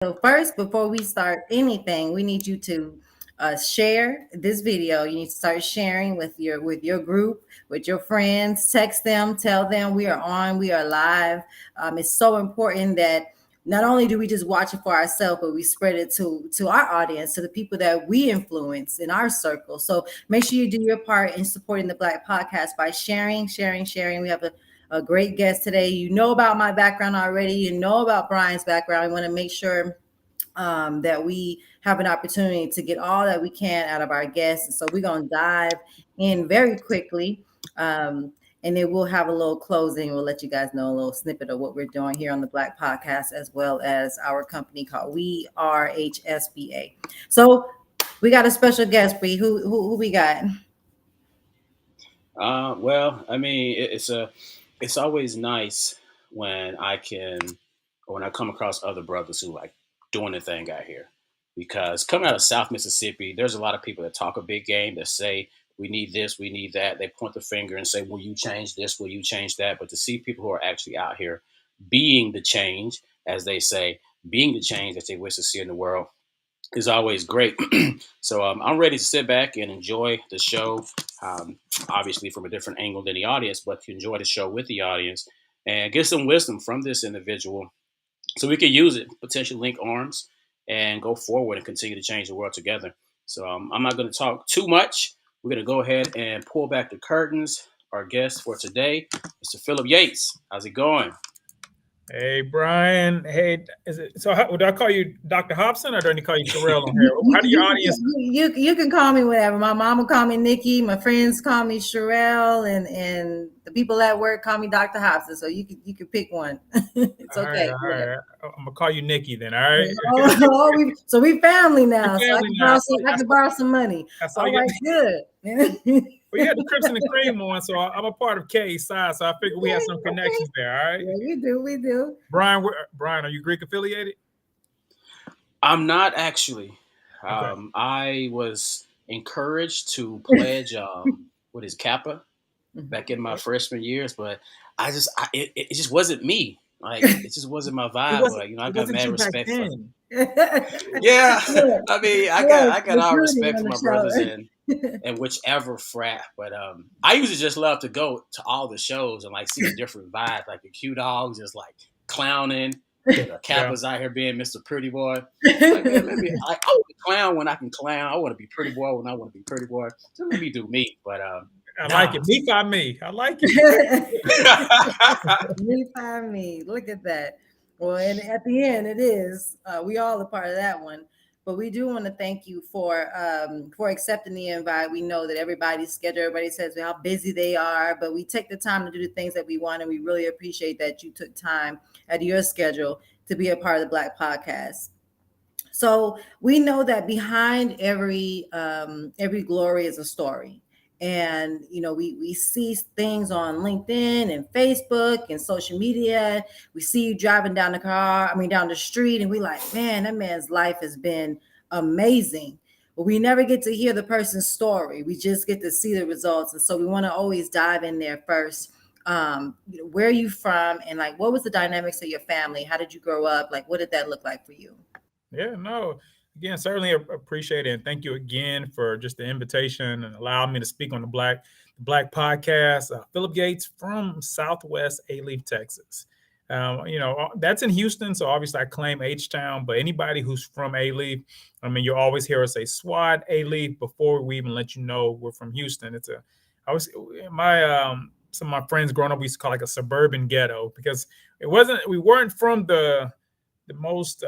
So first, before we start anything, we need you to share this video. You need to start sharing with your group, with your friends. Text them, tell them we are on, we are live. It's so important that not only do we just watch it for ourselves, but we spread it to our audience, to the people that we influence in our circle. So make sure you do your part in supporting the Black Podcast by sharing, sharing, sharing. We have a great guest today. You know about my background already. You know about Brian's background. I want to make sure that we have an opportunity to get all that we can out of our guests. And so we're going to dive in very quickly. And then we'll have a little closing. We'll let you guys know a little snippet of what we're doing here on the Black Podcast, as well as our company called We Are HSBA. So we got a special guest, Bree. Who we got? Well, I mean, it's always nice when when I come across other brothers who like doing the thing out here. Because coming out of South Mississippi, there's a lot of people that talk a big game that say we need this, we need that. They point the finger and say, "Will you change this? Will you change that?" But to see people who are actually out here being the change, as they say, being the change that they wish to see in the world, is always great. So I'm ready to sit back and enjoy the show, um, obviously from a different angle than the audience, but to enjoy the show with the audience and get some wisdom from this individual so we can use it, potentially link arms and go forward and continue to change the world together. So I'm not going to talk too much. We're going to go ahead and pull back the curtains. Our guest for today, Mr. Phillip Yates. How's it going? Hey, Brian. Hey, is it so? Do I call you Dr. Hobson or do I need to call you Terrell on here? You, How do your you, audience? you can call me whatever. My mom will call me Nikki. My friends call me Sherelle, and the people at work call me Dr. Hobson. So you can pick one. It's All right, okay. all Yeah. right. I'm gonna call you Nikki then. All right. So we family Your now. So I family can now. borrow some money. I saw All you. right, good. Well, you had the Crips and the Cream on, so I'm a part of K's side, so I figured we had some Okay. connections there. All right. Yeah, we do. Brian, Brian, are you Greek affiliated? I'm not actually. Okay. I was encouraged to pledge what is Kappa back in my freshman years, but it just wasn't me. Like it just wasn't my It vibe. wasn't. Like I It got wasn't mad you back respect for. then. Yeah, Look, I mean look, I got all recruiting respect on for the my brothers show. in whichever frat, but I usually just love to go to all the shows and like see the different vibes, like the Q Dogs just like clowning. The Yeah. Kappa's out here being Mr. Pretty Boy. Like, man, I want to clown when I can clown. I want to be pretty boy when I want to be pretty boy. Just let me do me. But I like nah. it. Me by me. I like it. Me find me. Look at that. Well, and at the end, it is. We all a part of that one. But we do want to thank you for accepting the invite. We know that everybody's schedule, everybody says how busy they are, but we take the time to do the things that we want, and we really appreciate that you took time out of your schedule to be a part of the Black Podcast. So we know that behind every glory is a story. And we see things on LinkedIn and Facebook and social media. We see you driving down down the street, and we like, man, that man's life has been amazing. But we never get to hear the person's story. We just get to see the results. And so we want to always dive in there first. Where are you from, and like what was the dynamics of your family? How did you grow up? Like what did that look like for you? Yeah, no. Again, certainly appreciate it, and thank you again for just the invitation and allowing me to speak on the Black Podcast. Phillip Yates from Southwest A-Leaf, Texas. That's in Houston, so obviously I claim H-Town. But anybody who's from A-Leaf, I mean, you always hear us say SWAT A-Leaf before we even let you know we're from Houston. I was my some of my friends growing up we used to call it like a suburban ghetto because we weren't from the most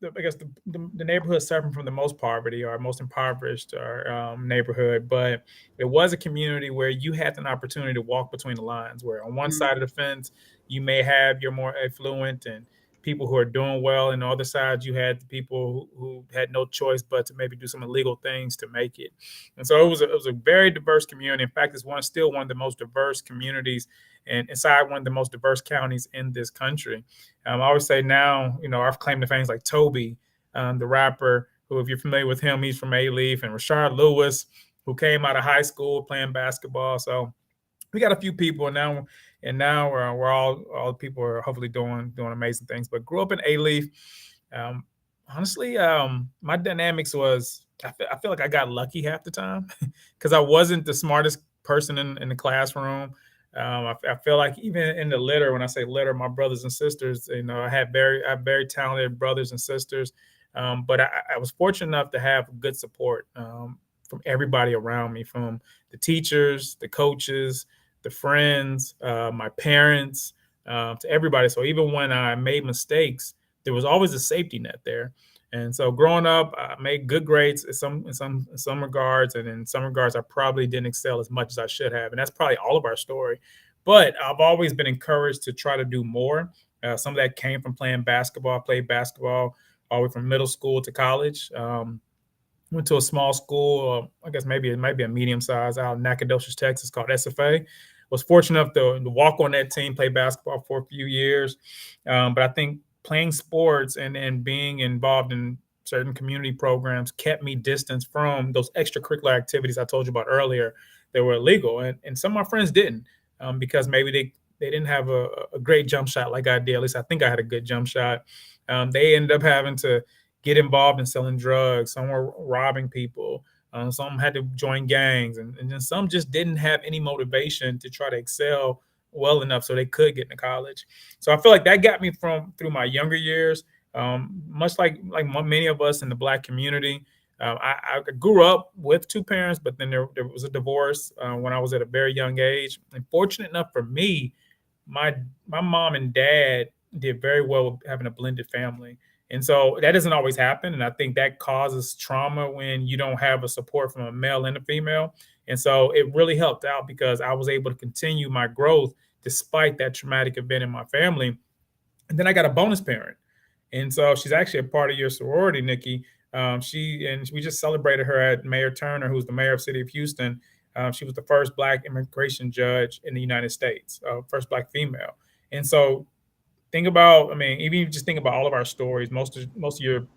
I guess the neighborhood suffering from the most poverty or most impoverished or neighborhood, but it was a community where you had an opportunity to walk between the lines. Where on one side of the fence you may have your more affluent and people who are doing well, and on the other side you had the people who had no choice but to maybe do some illegal things to make it. And so it was a very diverse community. In fact, it's still one of the most diverse communities and inside one of the most diverse counties in this country. I always say now, I've claimed the things like Toby, the rapper, who, if you're familiar with him, he's from A-Leaf, and Rashard Lewis, who came out of high school playing basketball. So we got a few people now we're all the people are hopefully doing amazing things. But grew up in A-Leaf. Um, honestly, my dynamics was I feel like I got lucky half the time because I wasn't the smartest person in the classroom. I feel like even in the litter, when I say litter, my brothers and sisters, I have very talented brothers and sisters. But I was fortunate enough to have good support from everybody around me, from the teachers, the coaches, the friends, my parents, to everybody. So even when I made mistakes, there was always a safety net there. And so growing up, I made good grades in some regards, and in some regards, I probably didn't excel as much as I should have, and that's probably all of our story. But I've always been encouraged to try to do more. Some of that came from playing basketball. I played basketball all the way from middle school to college. Went to a small school, I guess maybe it might be a medium size out in Nacogdoches, Texas, called SFA. Was fortunate enough to walk on that team, play basketball for a few years. But I think playing sports and being involved in certain community programs kept me distanced from those extracurricular activities I told you about earlier that were illegal. And some of my friends didn't because maybe they didn't have a great jump shot like I did. At least I think I had a good jump shot. They ended up having to get involved in selling drugs. Some were robbing people. Some had to join gangs, and then some just didn't have any motivation to try to excel well enough so they could get into college. So I feel like that got me from through my younger years. Much like many of us in the Black community, I grew up with two parents, but then there was a divorce when I was at a very young age. And fortunate enough for me, my my mom and dad did very well with having a blended family. And so that doesn't always happen. And I think that causes trauma when you don't have a support from a male and a female. And so it really helped out because I was able to continue my growth despite that traumatic event in my family. And then I got a bonus parent. And so she's actually a part of your sorority, Nikki. We just celebrated her at Mayor Turner, who's the mayor of the city of Houston. She was the first Black immigration judge in the United States, first Black female. And so think about, I mean, even if you just think about all of our stories, most of your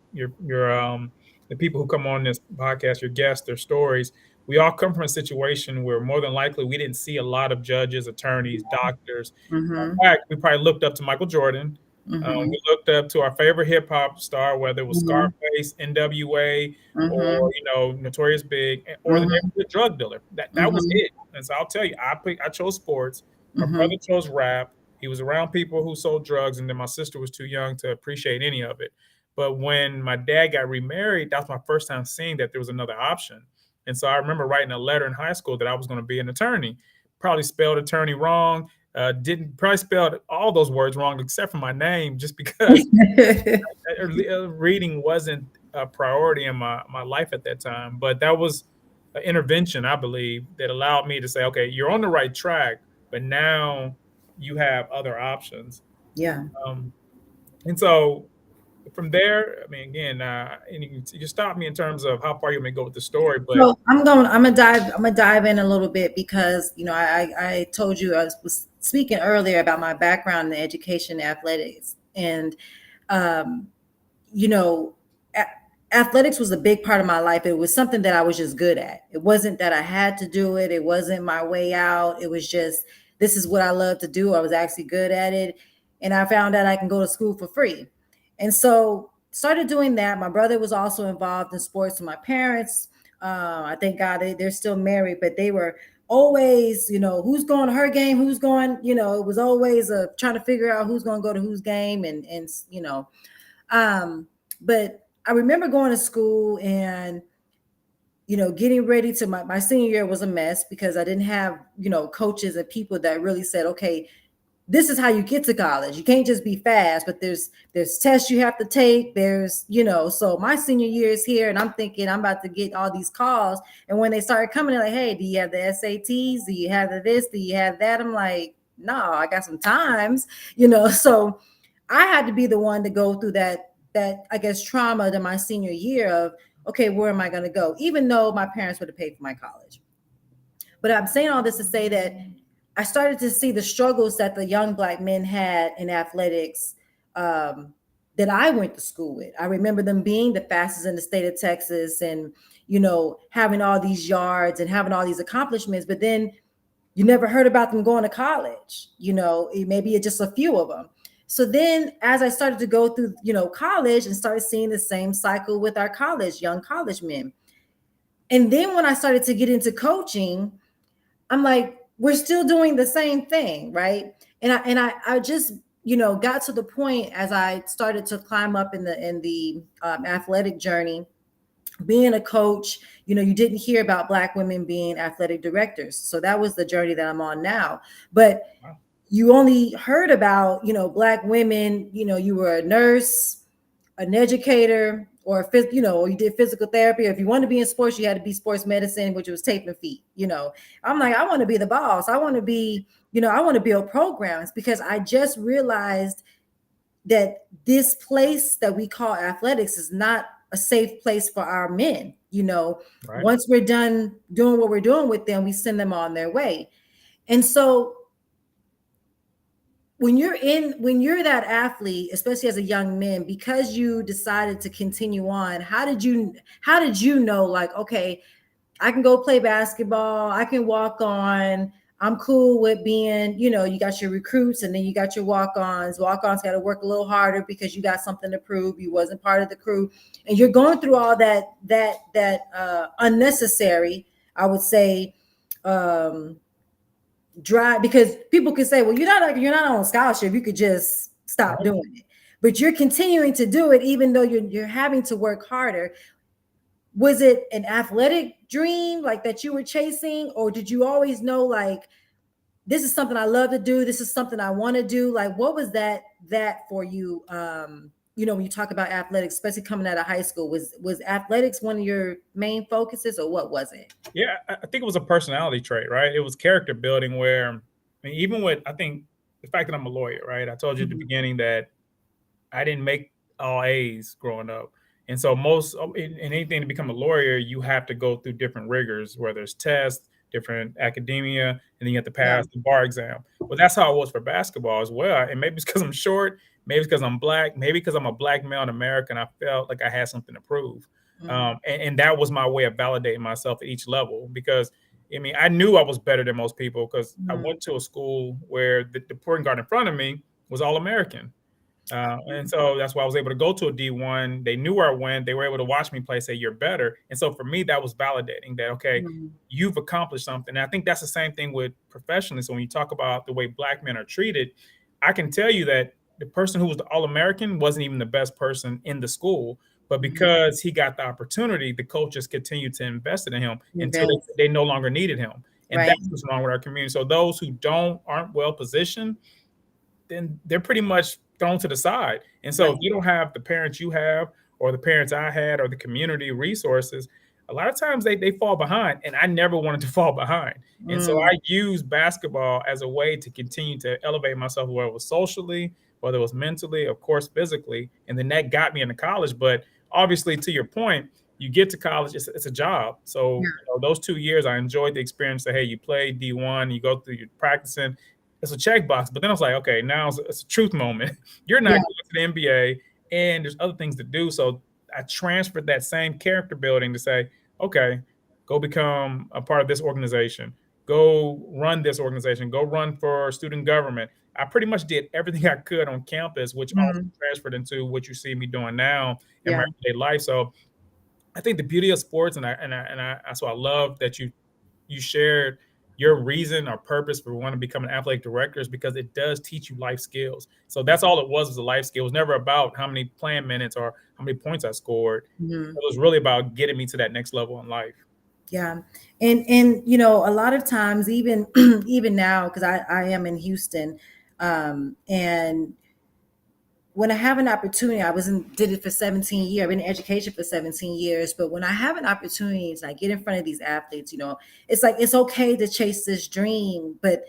the people who come on this podcast, your guests, their stories, we all come from a situation where more than likely we didn't see a lot of judges, attorneys, doctors. Mm-hmm. In fact, we probably looked up to Michael Jordan. Mm-hmm. We looked up to our favorite hip hop star, whether it was Mm-hmm. Scarface, NWA, or Mm-hmm. Notorious Big, or the Mm-hmm. neighborhood drug dealer. That was Mm-hmm. it. And so I'll tell you, I chose sports. My Mm-hmm. brother chose rap. He was around people who sold drugs, and then my sister was too young to appreciate any of it. But when my dad got remarried, that was my first time seeing that there was another option. And so I remember writing a letter in high school that I was going to be an attorney. Probably spelled attorney wrong. Didn't probably spelled all those words wrong except for my name, just because reading wasn't a priority in my life at that time. But that was an intervention, I believe, that allowed me to say, okay, you're on the right track, but now you have other options. Yeah. Um, and so from there, I mean, again, and you stop me in terms of how far you may go with the story, but So I'm gonna dive in a little bit because I told you was speaking earlier about my background in education and athletics, and um, you know, athletics was a big part of my life. It was something that I was just good at. It wasn't that I had to do it. It wasn't my way out. It was just, this is what I love to do. I was actually good at it. And I found out I can go to school for free. And so started doing that. My brother was also involved in sports with my parents. I thank God they're still married, but they were always, who's going to her game, who's going, it was always trying to figure out who's going to go to whose game. Um, but I remember going to school and, getting ready to my senior year was a mess because I didn't have, coaches and people that really said, okay, this is how you get to college. You can't just be fast, but there's tests you have to take. So my senior year is here and I'm thinking I'm about to get all these calls. And when they started coming, they're like, hey, do you have the SATs? Do you have the this? Do you have that? I'm like, no, I got some times, so I had to be the one to go through that I guess trauma to my senior year of, okay, where am I going to go? Even though my parents would have paid for my college. But I'm saying all this to say that I started to see the struggles that the young Black men had in athletics um, that I went to school with. I remember them being the fastest in the state of Texas and, having all these yards and having all these accomplishments. But then you never heard about them going to college. Maybe it's just a few of them. So then as I started to go through, college and started seeing the same cycle with our young college men. And then when I started to get into coaching, I'm like, we're still doing the same thing, right? And I just got to the point as I started to climb up in the athletic journey, being a coach. You didn't hear about Black women being athletic directors, so that was the journey that I'm on now. But Wow. you only heard about Black women. You were a nurse, an educator, or you did physical therapy. Or if you wanted to be in sports, you had to be sports medicine, which was taping feet. I'm like, I want to be the boss. I want to be, I want to build programs, because I just realized that this place that we call athletics is not a safe place for our men. Right. Once we're done doing what we're doing with them, we send them on their way. And so when you're that athlete, especially as a young man, because you decided to continue on, how did you know, like, okay, I can go play basketball, I can walk on, I'm cool with being, you got your recruits, and then you got your walk-ons. Walk-ons got to work a little harder because you got something to prove. You wasn't part of the crew, and you're going through all that unnecessary, I would say, um drive, because people can say, well, you're not on a scholarship, you could just stop Right. doing it. But you're continuing to do it even though you're having to work harder. Was it an athletic dream like that you were chasing, or did you always know, like, this is something I love to do, this is something I want to do? Like, what was that for you? When you talk about athletics, especially coming out of high school, was athletics one of your main focuses, or what was it? Yeah, I think it was a personality trait, right? It was character building where, I mean, even with, I think the fact that I'm a lawyer, right? I told you at the Mhm. beginning that I didn't make all A's growing up. And so in anything to become a lawyer, you have to go through different rigors, whether it's tests, different academia, and then you have to Yeah. pass the bar exam. Well, that's how it was for basketball as well. And maybe it's because I'm short, maybe it's because I'm Black, maybe because I'm a Black male in America and I felt like I had something to prove. Mm. And that was my way of validating myself at each level because I mean, I knew I was better than most people because I Mm. went to a school where the point guard in front of me was all American. And so that's why I was able to go to a D1. They knew where I went. They were able to watch me play, say, you're better. And so for me, that was validating that, okay, Mm. you've accomplished something. And I think that's the same thing with professionalism. When you talk about the way Black men are treated, I can tell you that the person who was the All American wasn't even the best person in the school. But Mhm. because he got the opportunity, the coaches continued to invest in him until Invest. they no longer needed him. And Right. that's what's wrong with our community. So those who aren't well positioned, then they're pretty much thrown to the side. And so if Right. you don't have the parents you have, or the parents I had, or the community resources, a lot of times they fall behind. And I never wanted to fall behind. And so Mm. I used basketball as a way to continue to elevate myself, whether it was socially, whether it was mentally, of course, physically. And then that got me into college. But obviously, to your point, you get to college, it's a job. So, Yeah. those 2 years, I enjoyed the experience that, hey, you play D1, you go through your practicing, it's a checkbox. But then I was like, okay, now it's a truth moment. You're not Yeah. going to the NBA, and there's other things to do. So I transferred that same character building to say, okay, go become a part of this organization. Go run this organization. Go run for student government. I pretty much did everything I could on campus, which also Mm. transferred into what you see me doing now in my Yeah. everyday life. So I think the beauty of sports, and that's why I love that you shared your reason or purpose for wanting to become an athletic director is because it does teach you life skills. So that's all it was a life skill. It was never about how many playing minutes or how many points I scored. Mhm. It was really about getting me to that next level in life. Yeah. And a lot of times, even even now, because I am in Houston, and when I have an opportunity, did it for 17 years. I've been in education for 17 years, but when I have an opportunity to, like, get in front of these athletes, it's like, it's okay to chase this dream, but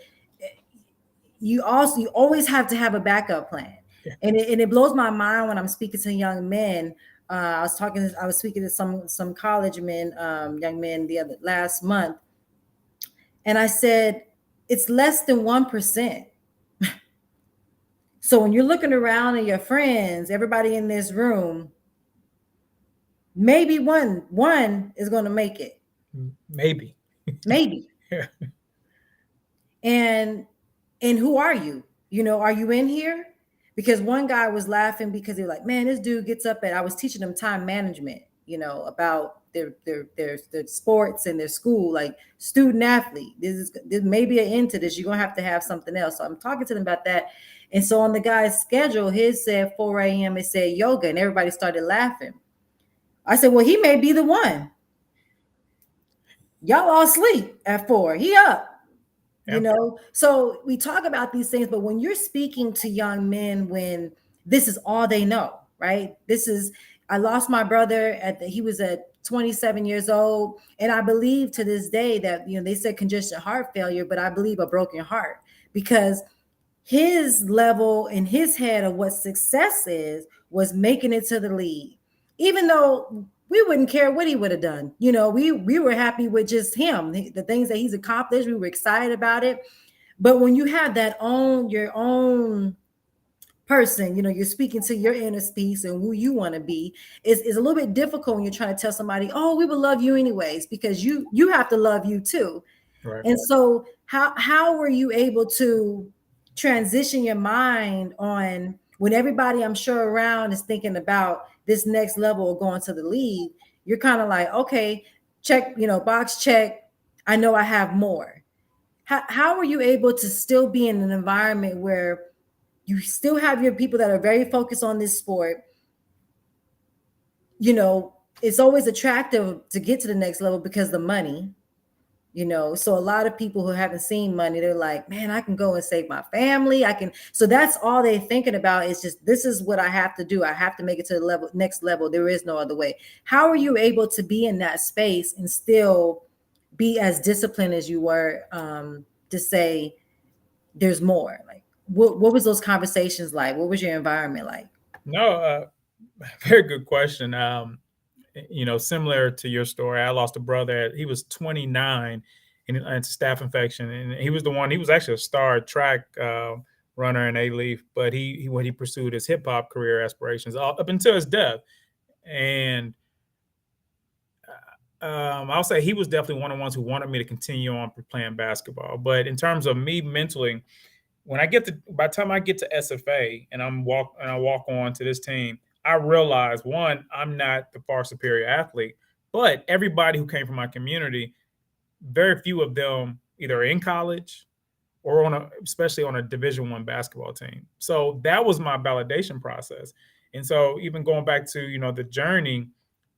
you always have to have a backup plan. Yeah. And it blows my mind when I'm speaking to young men. I was speaking to some college men, young men, the other last month, and I said, it's less than 1%. So when you're looking around at your friends, everybody in this room, maybe one is going to make it. Maybe. Maybe. Yeah. And who are you? Are you in here? because one guy was laughing because they were like, man, this dude gets up at, I was teaching them time management, about their sports and their school, like student athlete. This may be an end to this. You're gonna have to have something else. So I'm talking to them about that. And so on the guy's schedule, his said 4 a.m. it said yoga, and everybody started laughing. I said, well, he may be the one. Y'all all sleep at 4. He up. Yeah. So we talk about these things, but when you're speaking to young men, when this is all they know, right? I lost my brother he was at 27 years old, and I believe to this day that they said congestion heart failure, but I believe a broken heart, because his level in his head of what success is was making it to the league, even though we wouldn't care what he would have done. We were happy with just him, the things that he's accomplished. We were excited about it. But when you have your own person, you're speaking to your inner peace and who you want to be, is a little bit difficult when you're trying to tell somebody, oh, we will love you anyways, because you have to love you too. Right. And so how were you able to transition your mind on when everybody I'm sure around is thinking about this next level of going to the league? You're kind of like, okay, check, box check. I know I have more. How were you able to still be in an environment where you still have your people that are very focused on this sport? It's always attractive to get to the next level because the money. So a lot of people who haven't seen money, they're like, man, I can go and save my family. I can. So that's all they're thinking about, is just, this is what I have to do. I have to make it to the next level. There is no other way. How are you able to be in that space and still be as disciplined as you were, to say there's more? Like, what was those conversations like? What was your environment like? No, very good question. Similar to your story, I lost a brother. He was 29 and it's a staph infection, and he was the one. He was actually a star track runner in A-Leaf, but he pursued his hip hop career aspirations up until his death. And I'll say he was definitely one of the ones who wanted me to continue on playing basketball. But in terms of me mentally, by the time I get to SFA and I walk on to this team, I realize, one, I'm not the far superior athlete, but everybody who came from my community, very few of them either in college or especially on a Division I basketball team. So that was my validation process. And so even going back to the journey,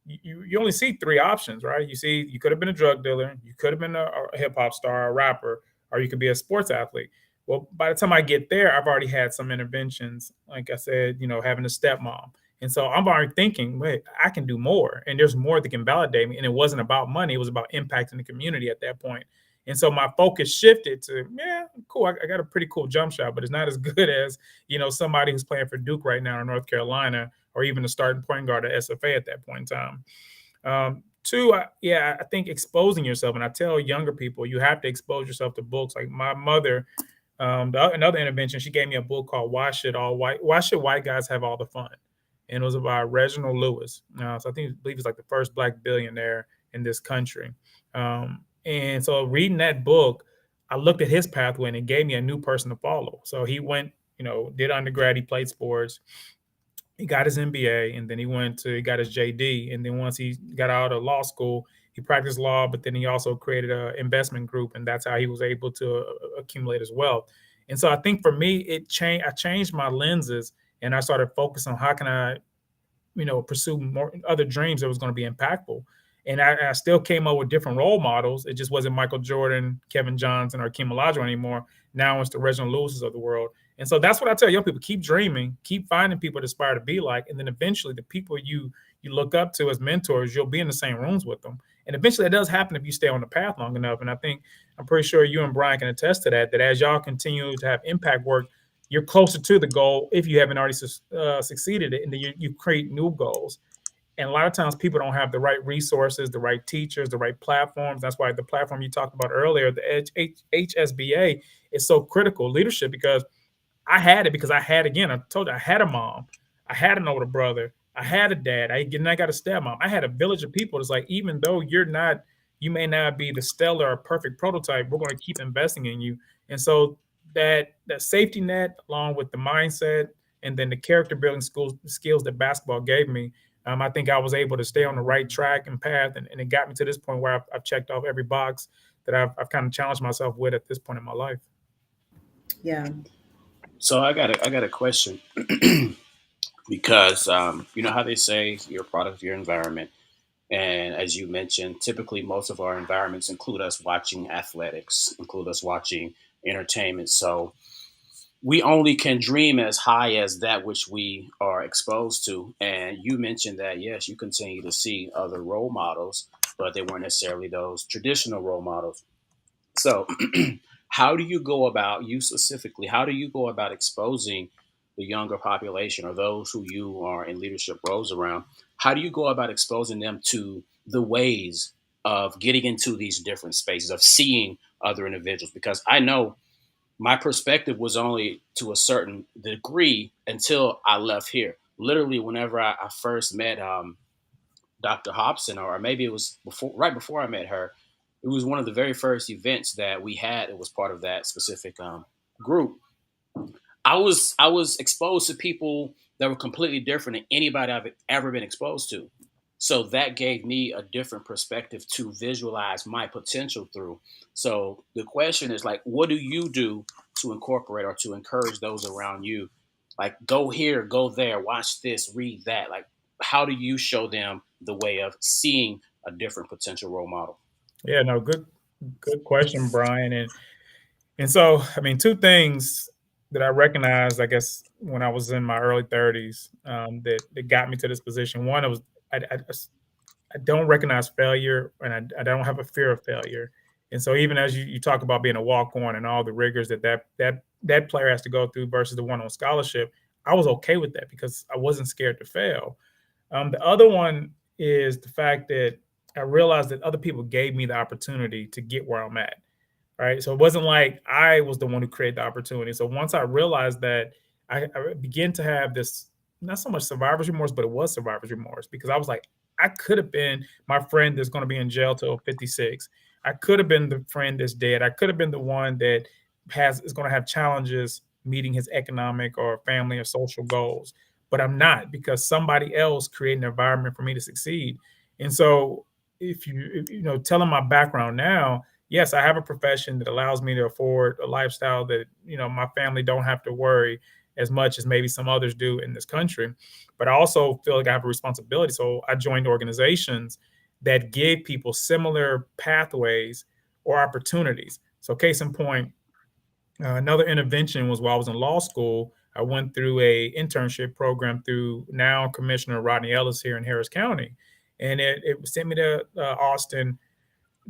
you only see three options, right? You could have been a drug dealer, you could have been a hip hop star, a rapper, or you could be a sports athlete. Well, by the time I get there, I've already had some interventions. Like I said, having a stepmom. And so I'm already thinking, wait, I can do more. And there's more that can validate me. And it wasn't about money. It was about impacting the community at that point. And so my focus shifted to, yeah, cool. I got a pretty cool jump shot, but it's not as good as, somebody who's playing for Duke right now in North Carolina, or even the starting point guard at SFA at that point in time. Two, I think exposing yourself. And I tell younger people, you have to expose yourself to books. Like my mother, another intervention, she gave me a book called Why Should White Guys Have All the Fun? And it was about Reginald Lewis. So I believe he's like the first Black billionaire in this country. And so reading that book, I looked at his pathway and it gave me a new person to follow. So he went, did undergrad, he played sports, he got his MBA, and then he got his JD. And then once he got out of law school, he practiced law, but then he also created an investment group, and that's how he was able to accumulate his wealth. And so I think for me, I changed my lenses, and I started focusing on how can I, pursue more other dreams that was going to be impactful. And I still came up with different role models. It just wasn't Michael Jordan, Kevin Johnson, or Kim Olajuwon anymore. Now it's the Reginald Lewis's of the world. And so that's what I tell young people: keep dreaming, keep finding people to aspire to be like, and then eventually the people you look up to as mentors, you'll be in the same rooms with them. And eventually that does happen if you stay on the path long enough. And I'm pretty sure you and Brian can attest to that as y'all continue to have impact work, you're closer to the goal if you haven't already succeeded it, and then you create new goals. And a lot of times people don't have the right resources, the right teachers, the right platforms. That's why the platform you talked about earlier, the HSBA, is so critical, leadership, because I had it because I told you, I had a mom, I had an older brother, I had a dad, I got a stepmom. I had a village of people. It's like, even though you may not be the stellar or perfect prototype, we're going to keep investing in you. And so that safety net, along with the mindset, and then the character building skills that basketball gave me. I think I was able to stay on the right track and path, and it got me to this point where I've checked off every box that I've kind of challenged myself with at this point in my life. Yeah. So I got a question because you know how they say you're a product of your environment, and as you mentioned, typically most of our environments include us watching athletics, include us watching entertainment. So we only can dream as high as that which we are exposed to. And you mentioned that yes, you continue to see other role models, but they weren't necessarily those traditional role models. So, how do you go about, you specifically, how do you go about exposing the younger population or those who you are in leadership roles around? How do you go about exposing them to the ways of getting into these different spaces, of seeing other individuals? Because I know my perspective was only to a certain degree until I left here. Literally, whenever I first met Dr. Hobson, or maybe it was before, right before I met her. It was one of the very first events that we had. It was part of that specific group. I was exposed to people that were completely different than anybody I've ever been exposed to. So that gave me a different perspective to visualize my potential through. So the question is like, what do you do to incorporate or to encourage those around you? Like, go here, go there, watch this, read that. Like, how do you show them the way of seeing a different potential role model? Yeah, no, good question, Brian. And so, I mean, two things that I recognized, I guess, when I was in my early 30s, that got me to this position. One, it was I don't recognize failure, and I don't have a fear of failure. And so, even as you talk about being a walk on and all the rigors that player has to go through versus the one on scholarship, I was okay with that because I wasn't scared to fail. The other one is the fact that I realized that other people gave me the opportunity to get where I'm at, right? So it wasn't like I was the one who created the opportunity. So once I realized that, I began to have this, not so much survivor's remorse, but it was survivor's remorse because I was like, I could have been my friend that's going to be in jail till 56. I could have been the friend that's dead. I could have been the one that has is going to have challenges meeting his economic or family or social goals. But I'm not because somebody else created an environment for me to succeed. And so if you know, telling my background now, yes, I have a profession that allows me to afford a lifestyle that, you know, my family don't have to worry as much as maybe some others do in this country. But I also feel like I have a responsibility. So I joined organizations that give people similar pathways or opportunities. So case in point, another intervention was while I was in law school. I went through a internship program through now Commissioner Rodney Ellis here in Harris County, and it sent me to Austin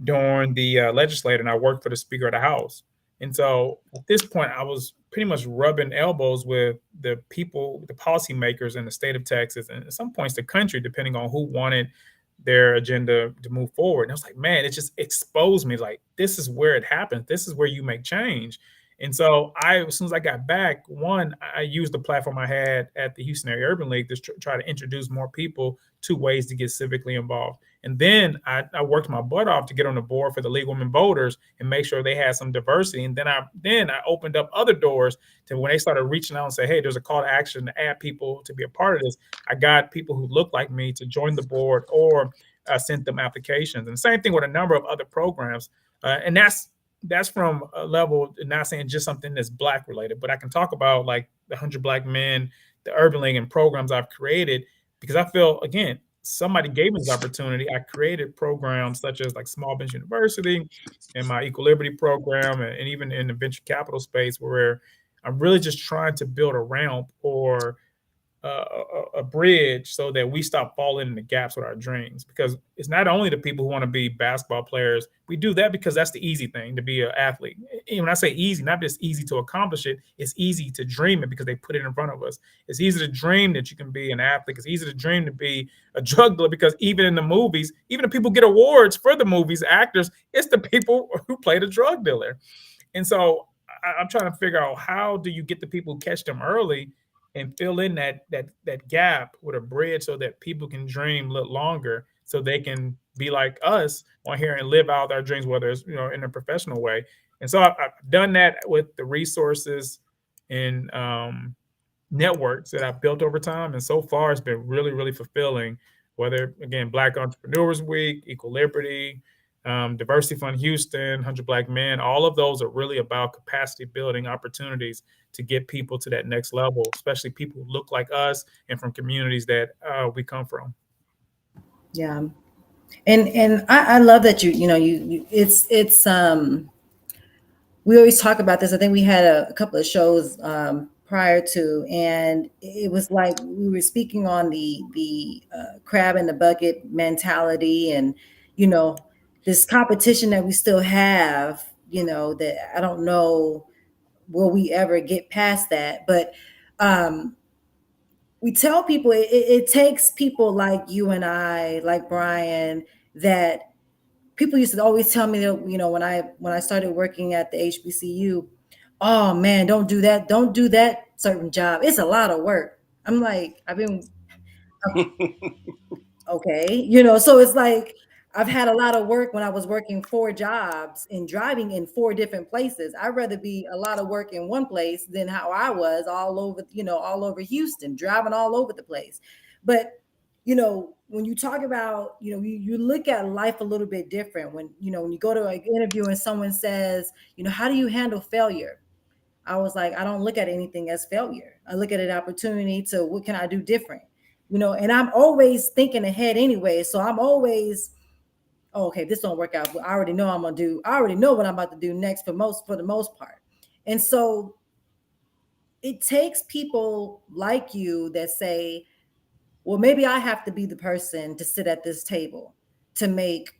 during the legislature, and I worked for the Speaker of the House. And so at this point, I was pretty much rubbing elbows with the people, the policymakers in the state of Texas, and at some points the country, depending on who wanted their agenda to move forward. And I was like, man, it just exposed me. Like, this is where it happens. This is where you make change. And so as soon as I got back, one, I used the platform I had at the Houston Area Urban League to try to introduce more people to ways to get civically involved. And then I worked my butt off to get on the board for the League of Women Voters and make sure they had some diversity. And then I opened up other doors to when they started reaching out and say, hey, there's a call to action to add people to be a part of this. I got people who look like me to join the board or sent them applications. And the same thing with a number of other programs. And that's from a level, not saying just something that's Black related, but I can talk about like the 100 Black Men, the Urban League, and programs I've created because I feel, again, somebody gave me this opportunity. I created programs such as like Small Business University and my Equilibrity program, and even in the venture capital space where I'm really just trying to build a ramp or a bridge so that we stop falling in the gaps with our dreams. Because it's not only the people who want to be basketball players. We do that because that's the easy thing to be an athlete. And when I say easy, not just easy to accomplish it, it's easy to dream it because they put it in front of us. It's easy to dream that you can be an athlete. It's easy to dream to be a drug dealer because even in the movies, even if people get awards for the movies, actors, it's the people who play the drug dealer. And so I'm trying to figure out how do you get the people who catch them early and fill in that gap with a bridge so that people can dream a little longer so they can be like us on here and live out their dreams, whether it's, you know, in a professional way. And so I've done that with the resources and networks that I've built over time, and so far it's been really, really fulfilling. Whether again, Black Entrepreneurs Week, Equal Liberty, Diversity Fund Houston, 100 Black Men, all of those are really about capacity building opportunities to get people to that next level, especially people who look like us and from communities that we come from. Yeah. And I love that you it's we always talk about this. I think we had a couple of shows prior to, and it was like we were speaking on the crab in the bucket mentality, and you know this competition that we still have. That I don't know will we ever get past that, but um, we tell people it takes people like you and I, like Brian, that people used to always tell me that when I started working at the HBCU, oh man, don't do that certain job, it's a lot of work. I'm like, I've been okay, so it's like I've had a lot of work when I was working 4 jobs and driving in 4 different places. I'd rather be a lot of work in one place than how I was all over Houston, driving all over the place. But when you talk about, you look at life a little bit different when you go to an interview and someone says, how do you handle failure? I was like, I don't look at anything as failure. I look at an opportunity to what can I do different? And I'm always thinking ahead anyway. So I'm always, oh, okay, this don't work out. But I already know what I'm about to do next for the most part. And so it takes people like you that say, well, maybe I have to be the person to sit at this table to make,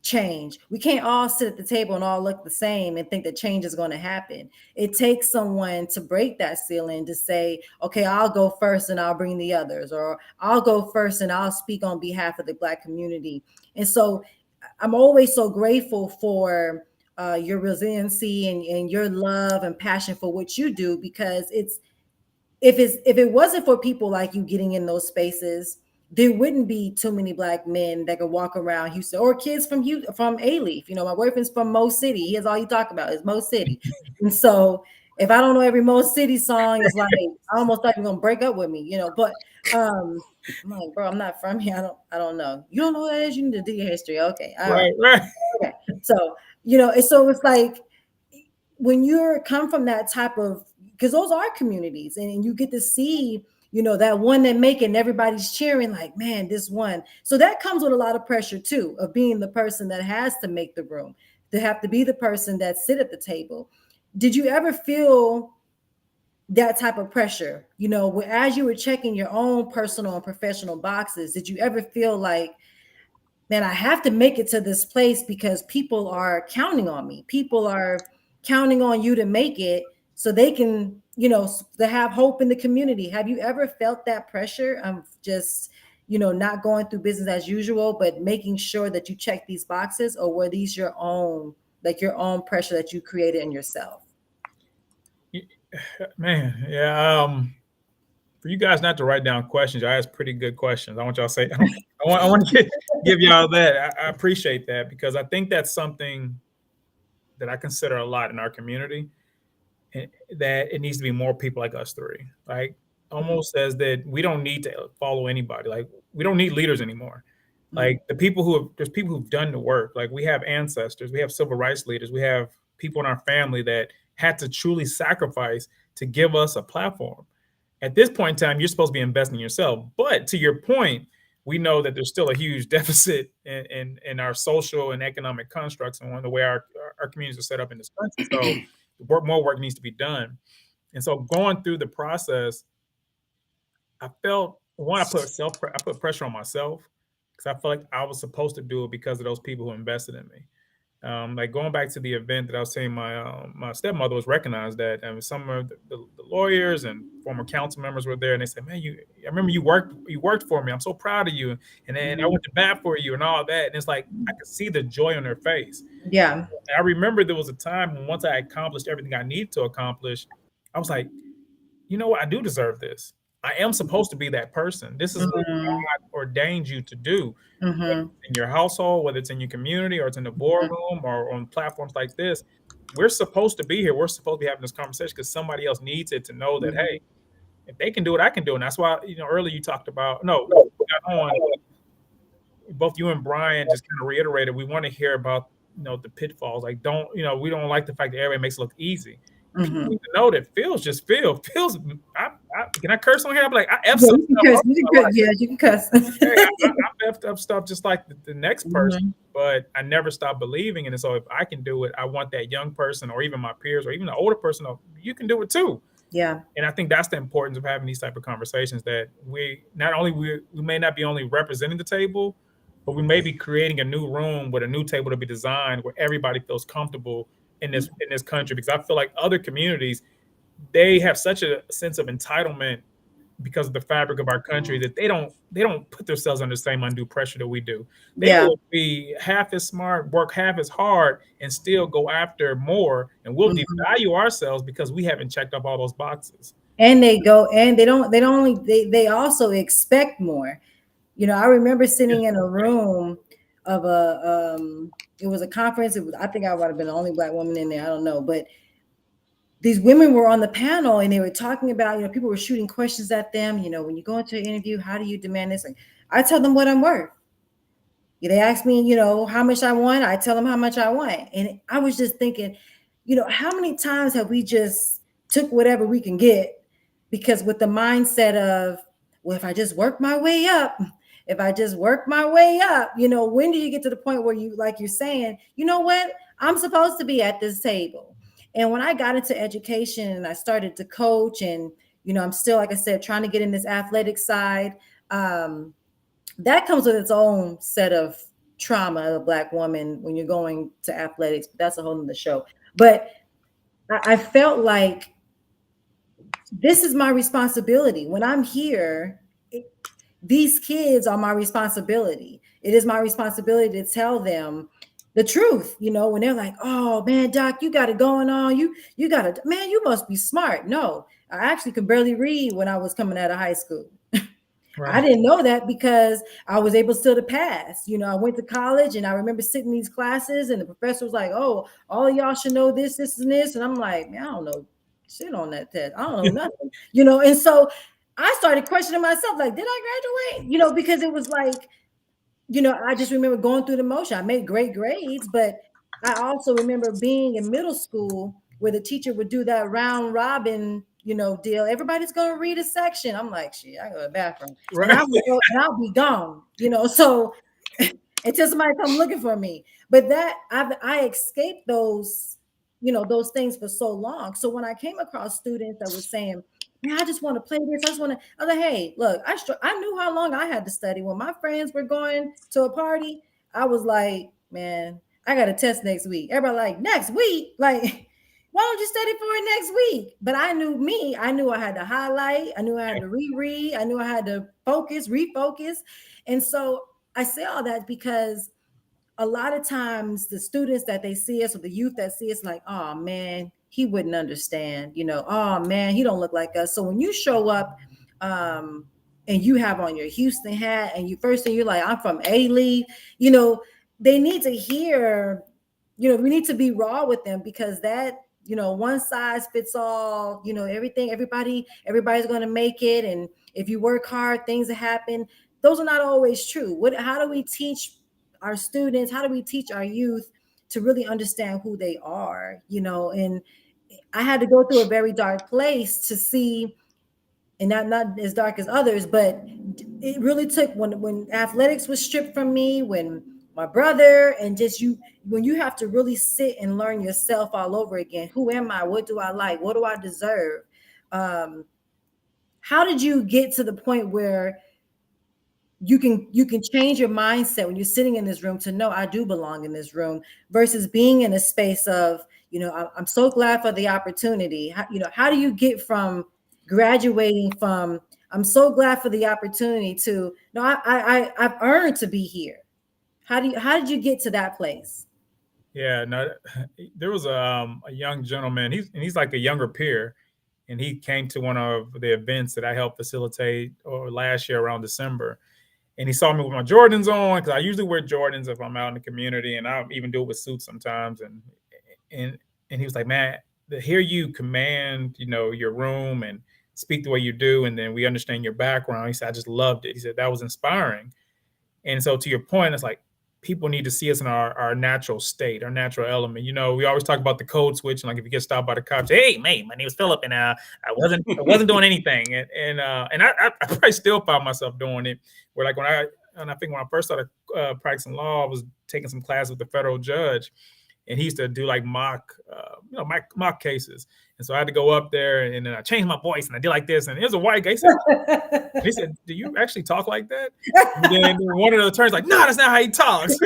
change. We can't all sit at the table and all look the same and think that change is going to happen. It takes someone to break that ceiling to say, okay, I'll go first and I'll bring the others, or I'll go first and I'll speak on behalf of the Black community. And so I'm always so grateful for your resiliency and your love and passion for what you do, because if it wasn't for people like you getting in those spaces, there wouldn't be too many Black men that could walk around Houston, or kids from A-Leaf. My boyfriend's from Mo City. He has all he talk about is Mo City. And so if I don't know every Mo City song, it's like I almost thought you were gonna break up with me. But I'm like, bro, I'm not from here. I don't know. You don't know what that is? You need to do your history. Okay, all right. Right, right. Okay. So, and so it's like when you're come from that type of, because those are communities, and you get to see that one that make it and everybody's cheering like, man, this one. So that comes with a lot of pressure too, of being the person that has to make the room, to have to be the person that sit at the table. Did you ever feel that type of pressure, as you were checking your own personal and professional boxes? Did you ever feel like, man, I have to make it to this place because people are counting on me. People are counting on you to make it so they can, to have hope in the community. Have you ever felt that pressure of just, not going through business as usual, but making sure that you check these boxes? Or were these your own pressure that you created in yourself? Man, yeah. For you guys not to write down questions, I ask pretty good questions. I want y'all to say, I want to give y'all that. I appreciate that, because I think that's something that I consider a lot in our community, and that it needs to be more people like us three. Like, almost says that we don't need to follow anybody. Like, we don't need leaders anymore. Mm-hmm. Like, there's people who've done the work. Like, we have ancestors, we have civil rights leaders, we have people in our family that had to truly sacrifice to give us a platform. At this point in time, you're supposed to be investing in yourself. But to your point, we know that there's still a huge deficit in our social and economic constructs and the way our communities are set up in this country. So more work needs to be done. And so going through the process, I felt one, I put pressure on myself, because I felt like I was supposed to do it because of those people who invested in me. Like, going back to the event that I was saying, my stepmother was recognized that, and some of the lawyers and former council members were there, and they said, "Man, I remember you worked for me. I'm so proud of you, and then I Mm-hmm. went to bat for you and all that." And it's like I could see the joy on their face. Yeah. And I remember there was a time when, once I accomplished everything I needed to accomplish, I was like, you know what? I do deserve this. I am supposed to be that person. This is what Mm-hmm. God ordained you to do, Mm-hmm. in your household, whether it's in your community or it's in the boardroom or on platforms like this. We're supposed to be here. We're supposed to be having this conversation because somebody else needs it to know that, Mm-hmm. hey, if they can do it, I can do it. And that's why, earlier you talked about, no, before we got on, both you and Brian just kind of reiterated, we want to hear about, the pitfalls. Like, don't, we don't like the fact that everybody makes it look easy. People Hmm. need to know that Phil's just Phil. Can I curse on here? I'm like, I F Yeah, some you can stuff cuss. up You in can my cuss. life. Yeah, you can cuss. Hey, I effed up stuff just like the next person, Hmm. but I never stop believing in it. So if I can do it, I want that young person or even my peers or even the older person, you can do it too. Yeah. And I think that's the importance of having these type of conversations, that we not only we may not be only representing the table, but we may be creating a new room with a new table to be designed where everybody feels comfortable in this country. Because I feel like other communities, they have such a sense of entitlement because of the fabric of our country, that they don't put themselves under the same undue pressure that we do. They Yeah. will be half as smart, work half as hard, and still go after more, and we'll Mhm. devalue ourselves because we haven't checked off all those boxes. And they go, and they don't only, they also expect more. I remember Yeah, sitting in a room of it was a conference. I think I would have been the only black woman in there. I don't know, but these women were on the panel and they were talking about, people were shooting questions at them. When you go into an interview, how do you demand this? Like, I tell them what I'm worth. They ask me, how much I want. I tell them how much I want. And I was just thinking, how many times have we just took whatever we can get, because with the mindset of, well, if I just work my way up, if I just work my way up, when do you get to the point where you, like you're saying, you know what, I'm supposed to be at this table? And when I got into education and I started to coach, and I'm still, like I said, trying to get in this athletic side. That comes with its own set of trauma of a black woman when you're going to athletics. But that's a whole nother show. But I felt like this is my responsibility when I'm here. it, these kids are my responsibility. It is my responsibility to tell them the truth. When they're like, "Oh man, doc, you got it going on. You got it, man. You must be smart." No, I actually could barely read when I was coming out of high school. I right. didn't know that because I was able still to pass. I went to college and I remember sitting in these classes and the professor was like, "Oh, all of y'all should know this, this, and this." And I'm like, "Man, I don't know shit on that test. I don't know nothing." And so I started questioning myself, like, did I graduate? Because it was like, I just remember going through the motion. I made great grades, but I also remember being in middle school where the teacher would do that round robin, deal. Everybody's gonna read a section. I'm like, shit, I go to the bathroom. And I Right. would go and I'll be gone, so until somebody come looking for me. But that I escaped those, those things for so long. So when I came across students that were saying, "Man, I just want to play this. I just want to," I was like, "Hey, look, I knew how long I had to study. When my friends were going to a party, I was like, man, I got a test next week." Everybody like, "Next week?" Like, why don't you study for it next week? But I knew me. I knew I had to highlight. I knew I had to reread. I knew I had to focus, refocus. And so I say all that because a lot of times the students that they see us, or the youth that see us, like, "Oh man, he wouldn't understand," "Oh man, he don't look like us." So when you show up, um and you have on your Houston hat, and you first thing you're like, "I'm from A-Leaf," you know they need to hear, we need to be raw with them, because that, one size fits all, everything, everybody's going to make it, and if you work hard, things happen. Those are not always true. How do we teach our students, how do we teach our youth to really understand who they are? And I had to go through a very dark place to see, and not as dark as others, but it really took, when athletics was stripped from me, when my brother, and just you, when you have to really sit and learn yourself all over again. Who am I? What do I like? What do I deserve? um how did you get to the point where you can change your mindset when you're sitting in this room to know, I do belong in this room, versus being in a space of, I'm so glad for the opportunity? How do you get from graduating from, "I'm so glad for the opportunity," to, "No, I've earned to be here"? How did you get to that place? Yeah, no, there was a young gentleman. He's like a younger peer, and he came to one of the events that I helped facilitate or last year around December. And he saw me with my Jordans on, because I usually wear Jordans if I'm out in the community, and I even do it with suits sometimes. And and he was like, "Man, to hear you command, your room and speak the way you do, and then we understand your background. He said, I just loved it. He said that was inspiring. And so, to your point, it's like people need to see us in our natural state, our natural element. We always talk about the code switch, and like if you get stopped by the cops, hey, mate, my name is Philip, and I wasn't doing anything, and I probably still found myself doing it. Where like I think when I first started practicing law, I was taking some class with the federal judge, and he used to do like mock cases. And so I had to go up there, and then I changed my voice, and I did like this, and it was a white guy. He said, "Do you actually talk like that?" And then one of the attorneys like, "No, that's not how he talks."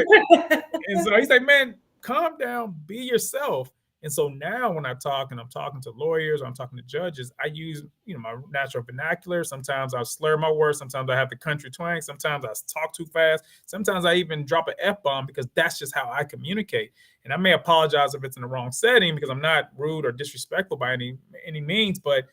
And so he's like, "Man, calm down, be yourself." And so now when I talk and I'm talking to lawyers or I'm talking to judges, I use my natural vernacular. Sometimes I slur my words. Sometimes I have the country twang. Sometimes I talk too fast. Sometimes I even drop an F bomb because that's just how I communicate. And I may apologize if it's in the wrong setting because I'm not rude or disrespectful by any means, but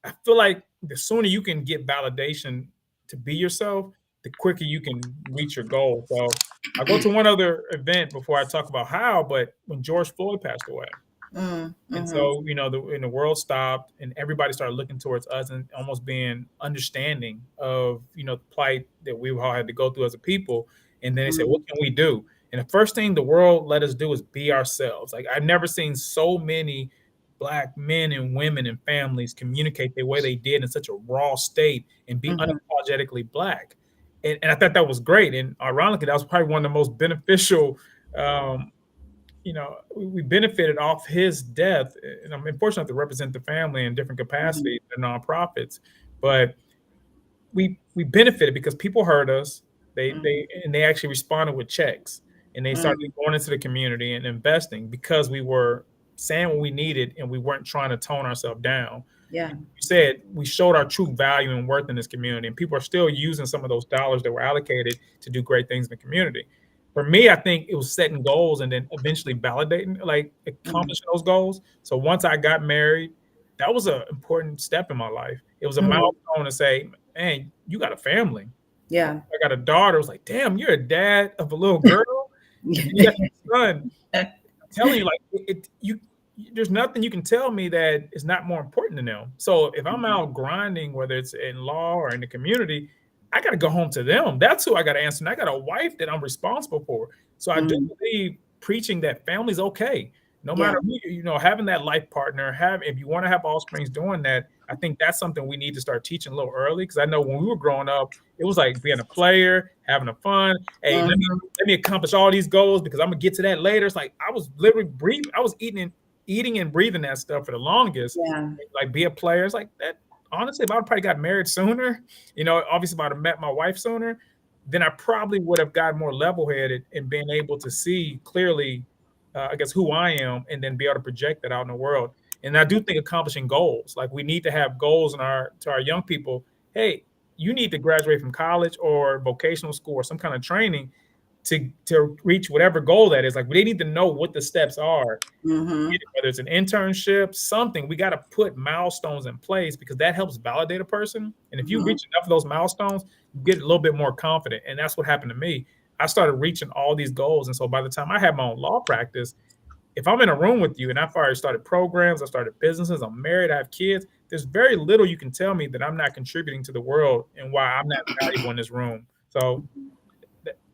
I feel like the sooner you can get validation to be yourself, the quicker you can reach your goal. So I'll go to one other event before I talk about how, but when George Floyd passed away. Mm, And mhm, so, the world stopped and everybody started looking towards us and almost being understanding of, the plight that we all had to go through as a people. And then they said, what mhm, can we do? And the first thing the world let us do is be ourselves. Like I've never seen so many Black men and women and families communicate the way they did in such a raw state and be mhm, unapologetically Black. And I thought that was great. And ironically, that was probably one of the most beneficial um, we benefited off his death, and I'm fortunate to represent the family in different mhm, capacities in nonprofits. But we benefited because people heard us. They actually responded with checks, and they started mhm, going into the community and investing because we were saying what we needed, and we weren't trying to tone ourselves down. yeah. You said we showed our true value and worth in this community, and people are still using some of those dollars that were allocated to do great things in the community. For me, I think it was setting goals and then eventually validating, like Mm, accomplishing those goals. So once I got married, that was an important step in my life. It was a mhm, milestone to say, "Man, you got a family." yeah. I got a daughter. It was like, "Damn, you're a dad of a little girl, and you got a son." Telling you, like there's nothing you can tell me that is not more important than them. So if I'm out grinding, whether it's in law or in the community, I got to go home to them. That's who I got to answer. And I got a wife that I'm responsible for. So I do Mm, believe preaching that family's okay, no yeah. matter who having that life partner. Have If you want to have offsprings doing that, I think that's something we need to start teaching a little early. Because I know when we were growing up, it was like being a player, having a fun. Hey, Mhm, let me accomplish all these goals because I'm gonna get to that later. It's like I was literally breathing, I was eating and breathing that stuff for the longest. yeah. Like be a player. It's like that. Honestly, if I probably got married sooner, obviously if I'd have met my wife sooner, then I probably would have gotten more level headed and been able to see clearly, I guess, who I am, and then be able to project that out in the world. And I do think accomplishing goals, like we need to have goals in our to our young people. Hey, you need to graduate from college or vocational school or some kind of training to reach whatever goal that is. Like they need to know what the steps are, Mhm, whether it's an internship, something. We got to put milestones in place because that helps validate a person. And if you mhm, reach enough of those milestones, you get a little bit more confident. And that's what happened to me. I started reaching all these goals, and so by the time I had my own law practice, if I'm in a room with you and I've already started programs, I started businesses, I'm married, I have kids, there's very little you can tell me that I'm not contributing to the world and why I'm not valuable in this room. So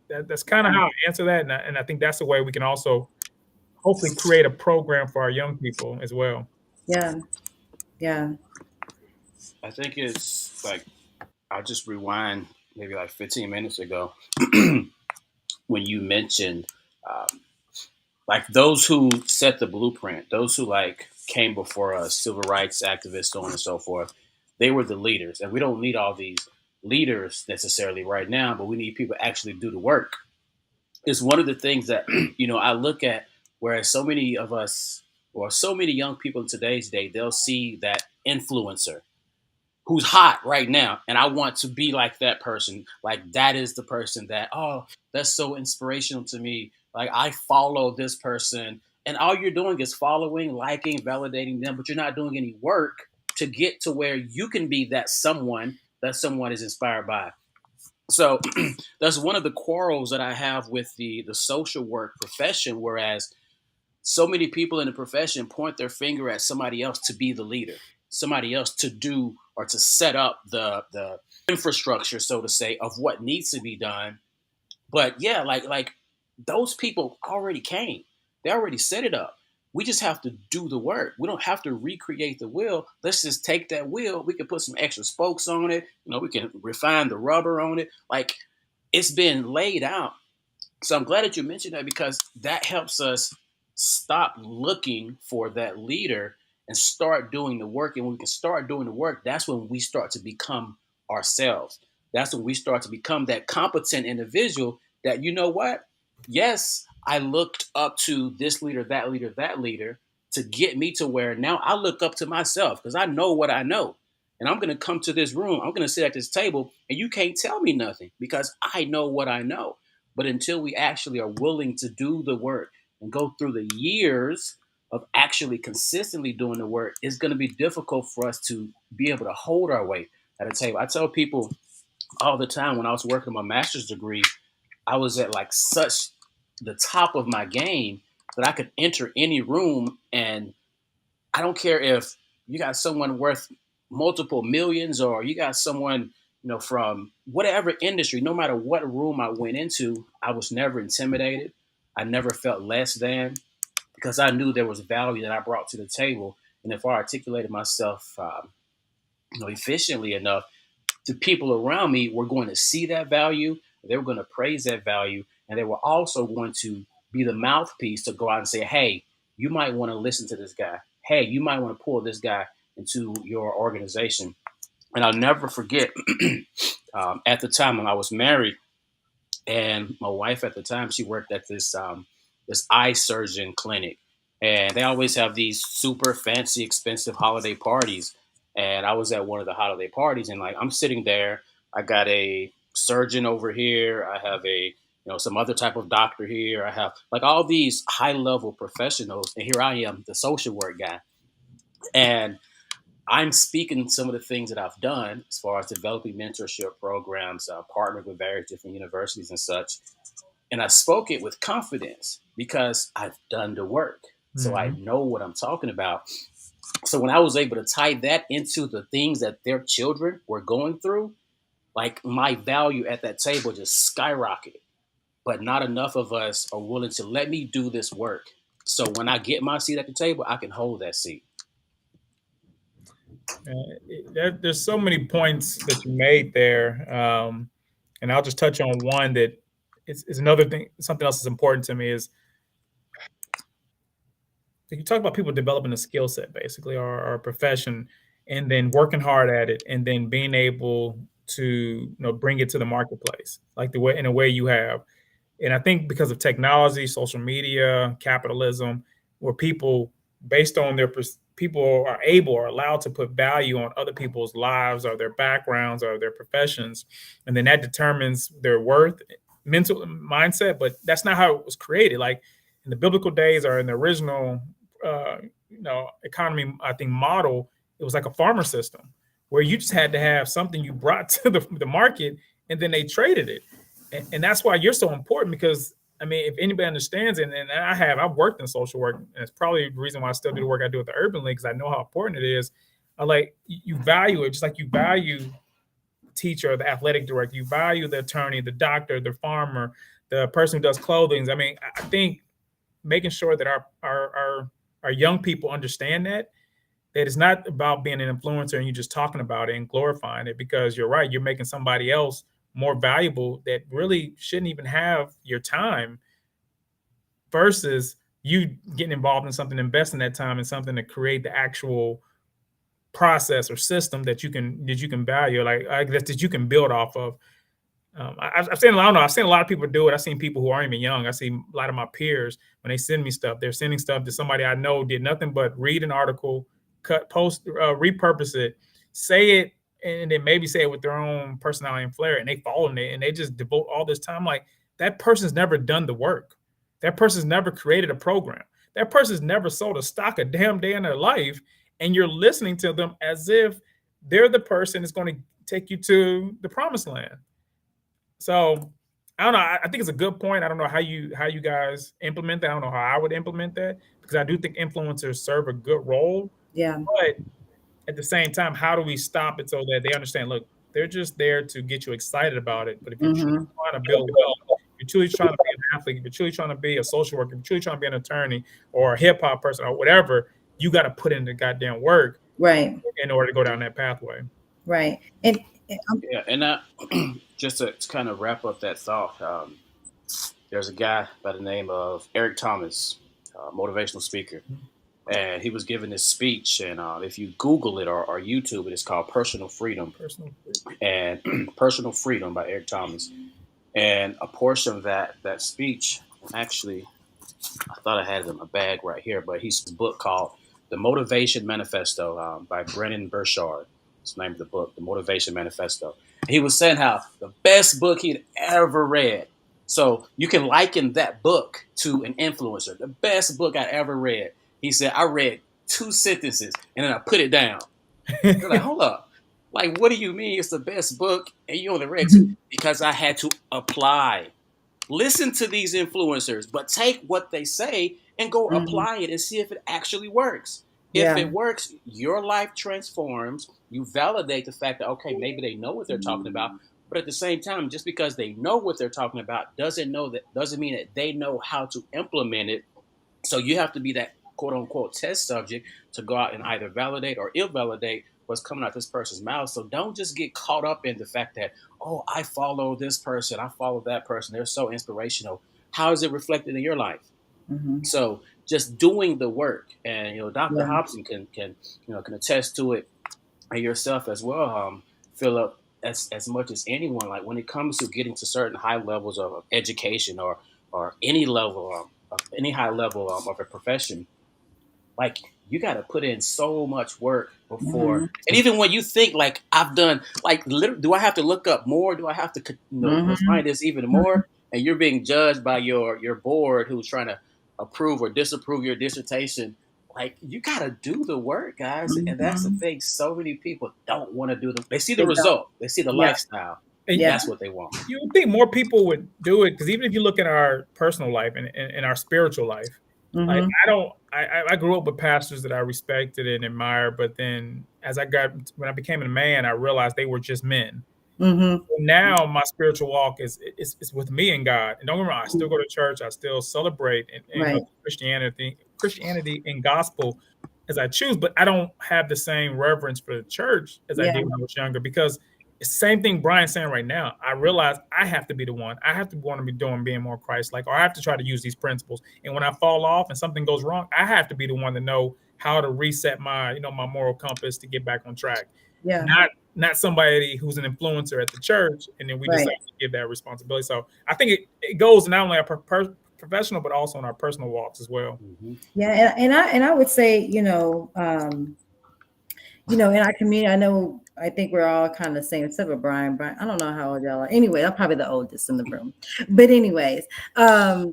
that's kind of how I answer that, and I think that's the way we can also hopefully create a program for our young people as well. yeah. Yeah. I think it's like I'll just rewind maybe like 15 minutes ago when you mentioned um, like those who set the blueprint, those who like came before us, civil rights activists, so on and so forth. They were the leaders, and we don't need all these leaders necessarily right now, but we need people to actually do the work. It's one of the things that I look at, whereas so many of us or so many young people in today's day, they'll see that influencer who's hot right now, and I want to be like that person. Like that is the person that, oh, that's so inspirational to me. Like I follow this person, and all you're doing is following, liking, validating them, but you're not doing any work to get to where you can be that someone is inspired by. So that's one of the quarrels that I have with the social work profession. Whereas so many people in the profession point their finger at somebody else to be the leader, somebody else to do or to set up the infrastructure, so to say, of what needs to be done. But yeah, like those people already came. They already set it up. We just have to do the work. We don't have to recreate the wheel. Let's just take that wheel. We can put some extra spokes on it. We can refine the rubber on it. Like, it's been laid out. So I'm glad that you mentioned that, because that helps us stop looking for that leader and start doing the work. And when we can start doing the work, that's when we start to become ourselves. That's when we start to become that competent individual that, you know what? Yes, I looked up to this leader, that leader, that leader to get me to where now I look up to myself, because I know what I know. And I'm going to come to this room, I'm going to sit at this table, and you can't tell me nothing because I know what I know. But until we actually are willing to do the work and go through the years of actually consistently doing the work, it's going to be difficult for us to be able to hold our weight at a table. I tell people all the time, when I was working on my master's degree, I was at like such the top of my game that I could enter any room, and I don't care if you got someone worth multiple millions, or you got someone, from whatever industry. No matter what room I went into, I was never intimidated. I never felt less than, because I knew there was value that I brought to the table. And if I articulated myself, efficiently enough, the people around me were going to see that value. They were going to praise that value, and they were also going to be the mouthpiece to go out and say, "Hey, you might want to listen to this guy. Hey, you might want to pull this guy into your organization." And I'll never forget, at the time when I was married, and my wife at the time, she worked at this eye surgeon clinic, and they always have these super fancy, expensive holiday parties. And I was at one of the holiday parties, and like I'm sitting there, I got a surgeon over here, I have a some other type of doctor here, I have like all these high level professionals, and here I am, the social work guy, and I'm speaking some of the things that I've done as far as developing mentorship programs, partnering with various different universities and such. And I spoke it with confidence because I've done the work. So I Mhm. know what I'm talking about. So when I was able to tie that into the things that their children were going through, like my value at that table just skyrocketed. But not enough of us are willing to let me do this work. So when I get my seat at the table, I can hold that seat. There's so many points that you made there, and I'll just touch on one that is another thing. Something else that's important to me is you talk about people developing a skill set, basically, or a profession, and then working hard at it, and then being able to bring it to the marketplace, like the way in a way you have. And I think because of technology, social media, capitalism, where people, based on their people are able or allowed to put value on other people's lives or their backgrounds or their professions, and then that determines their worth, mental mindset. But that's not how it was created. Like in the biblical days or in the original, economy, I think model, it was like a farmer system where you just had to have something you brought to the market, and then they traded it. And that's why you're so important, because I mean, if anybody understands it, and I've worked in social work, and it's probably the reason why I still do the work I do at the Urban League, because I know how important it is. I like you value it just like you value the teacher, the athletic director, you value the attorney, the doctor, the farmer, the person who does clothing. I mean, I think making sure that our young people understand that it's not about being an influencer and you just talking about it and glorifying it, because you're right, you're making somebody else more valuable that really shouldn't even have your time, versus you getting involved in something, investing that time in something to create the actual process or system that you can value, like that you can build off of. I've seen, I don't know, I've seen a lot of people do it. I've seen people who aren't even young. I see a lot of my peers, when they send me stuff, they're sending stuff to somebody I know did nothing but read an article, cut, post, repurpose it, say it, and then maybe say it with their own personality and flair, and they fall in it, and they just devote all this time. Like, that person's never done the work. That person's never created a program. That person's never sold a stock a damn day in their life, and you're listening to them as if they're the person that's going to take you to the promised land. So I don't know. I think it's a good point. I don't know how you guys implement that. I don't know how I would implement that, because I do think influencers serve a good role. Yeah. But at the same time, how do we stop it so that they understand? Look, they're just there to get you excited about it. But if you're truly Mm-hmm. trying to build wealth, if you're truly trying to be an athlete, if you're truly trying to be a social worker, if you're truly trying to be an attorney or a hip hop person or whatever, you got to put in the goddamn work Right. in order to go down that pathway. Right. And Yeah, and just to kind of wrap up that thought, there's a guy by the name of Eric Thomas, motivational speaker, and he was giving this speech. And if you Google it or YouTube it, it's called Personal Freedom, Personal. and Personal Freedom by Eric Thomas. And a portion of that speech, actually, I thought I had it in my bag right here, but he's a book called The Motivation Manifesto by Brennan Burchard. It's the name of the book, The Motivation Manifesto. And he was saying how the best book he'd ever read. So you can liken that book to an influencer. The best book I ever read. He said, I read 2 sentences and then I put it down. They're like, hold up. Like, what do you mean it's the best book and you only read two? Because I had to apply. Listen to these influencers, but take what they say and go mm-hmm. apply it and see if it actually works. If Yeah. it works, your life transforms. You validate the fact that, okay, maybe they know what they're talking about, but at the same time, just because they know what they're talking about doesn't mean that they know how to implement it. So you have to be that quote unquote test subject to go out and either validate or invalidate what's coming out this person's mouth. So don't just get caught up in the fact that, oh, I follow this person, I follow that person, they're so inspirational. How is it reflected in your life? Mm-hmm. So just doing the work, and Dr. Yeah. Hobson can attest to it, and yourself as well, Philip, as much as anyone. Like when it comes to getting to certain high levels of education or any level of any high level of a profession, like you got to put in so much work before. Mm-hmm. And even when you think like I've done, like literally, do I have to look up more? Do I have to Mm-hmm. refine this even more? And you're being judged by your board who's trying to approve or disapprove your dissertation. Like you got to do the work, guys. And that's the Mm-hmm. thing. So many people don't want to do them. They see the They don't. result. They see the Yeah. lifestyle. And Yeah. That's what they want. you would think more people would do it because even if you look at our personal life and our spiritual life, like Mm-hmm. I don't, I grew up with pastors that I respected and admired, but then when I became a man, I realized they were just men. Mm-hmm. Now my spiritual walk is with me and God. And don't get me wrong, I still go to church, I still celebrate and Right. Christianity and gospel as I choose, but I don't have the same reverence for the church as I Yeah. did when I was younger because it's the same thing Brian's saying right now. I realize I have to be the one. I have to want to be doing being more Christ-like, or I have to try to use these principles. And when I fall off and something goes wrong, I have to be the one to know how to reset my moral compass to get back on track. Yeah. Not somebody who's an influencer at the church, and then we Right. decide to give that responsibility. So I think it goes not only our professional, but also in our personal walks as well. Mm-hmm. Yeah. And I would say, in our community, I think we're all kind of the same, except for Brian. Brian, I don't know how old y'all are. Anyway, I'm probably the oldest in the room. But anyways, I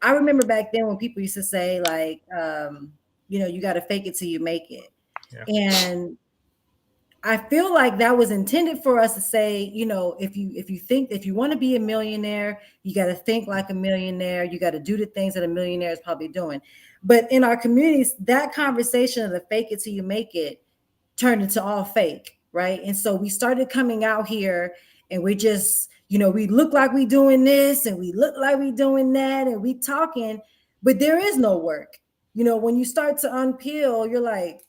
remember back then when people used to say like, you got to fake it till you make it. Yeah. And I feel like that was intended for us to say, if you want to be a millionaire, you got to think like a millionaire. You got to do the things that a millionaire is probably doing. But in our communities, that conversation of the fake it till you make it turned into all fake, right? And so we started coming out here and we just, we look like we doing this and we look like we doing that and we talking, but there is no work. When you start to unpeel, you're like,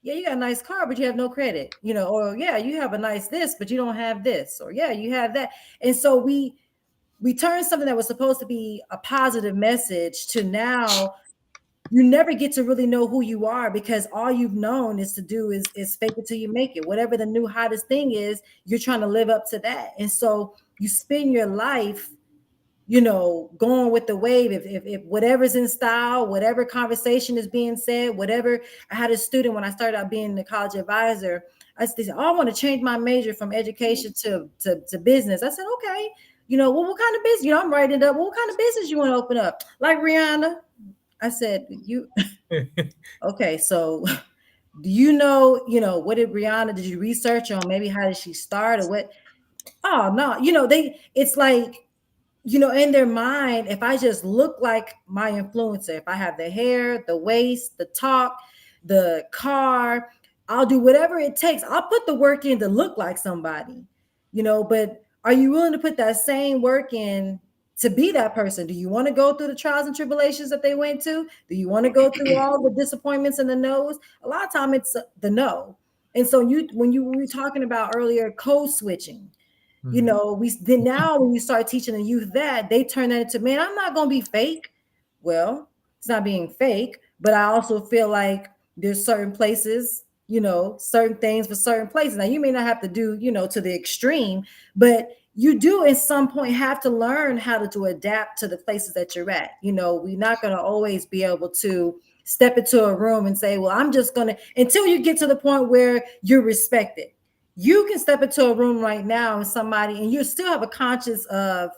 yeah, you got a nice car, but you have no credit, or yeah, you have a nice this, but you don't have this, or yeah, you have that. And so we turned something that was supposed to be a positive message to now you never get to really know who you are because all you've known is to do is fake it till you make it. Whatever the new hottest thing is, you're trying to live up to that. And so you spend your life, going with the wave. If whatever's in style, whatever conversation is being said, whatever. I had a student when I started out being the college advisor. I said, I want to change my major from education to business. I said, okay, well, what kind of business? I'm writing it up. Well, what kind of business you want to open up? Like Rihanna. I said, okay, so do what did Rihanna, did you research on maybe how did she start or what? Oh, no, it's like, in their mind, if I just look like my influencer, if I have the hair, the waist, the talk, the car. I'll do whatever it takes. I'll put the work in to look like somebody, but are you willing to put that same work in to be that person? Do you want to go through the trials and tribulations that they went to? Do you want to go through all the disappointments and the no's? A lot of time it's the no. And so when you were talking about earlier code switching, Mhm. we then now when you start teaching the youth that, they turn that into, man, I'm not gonna be fake. Well, it's not being fake, but I also feel like there's certain places, certain things for certain places. Now you may not have to do, to the extreme, but you do at some point have to learn how to adapt to the places that you're at. We're not gonna always be able to step into a room and say, well, I'm just gonna, until you get to the point where you're respected. You can step into a room right now and somebody, and you still have a conscience of,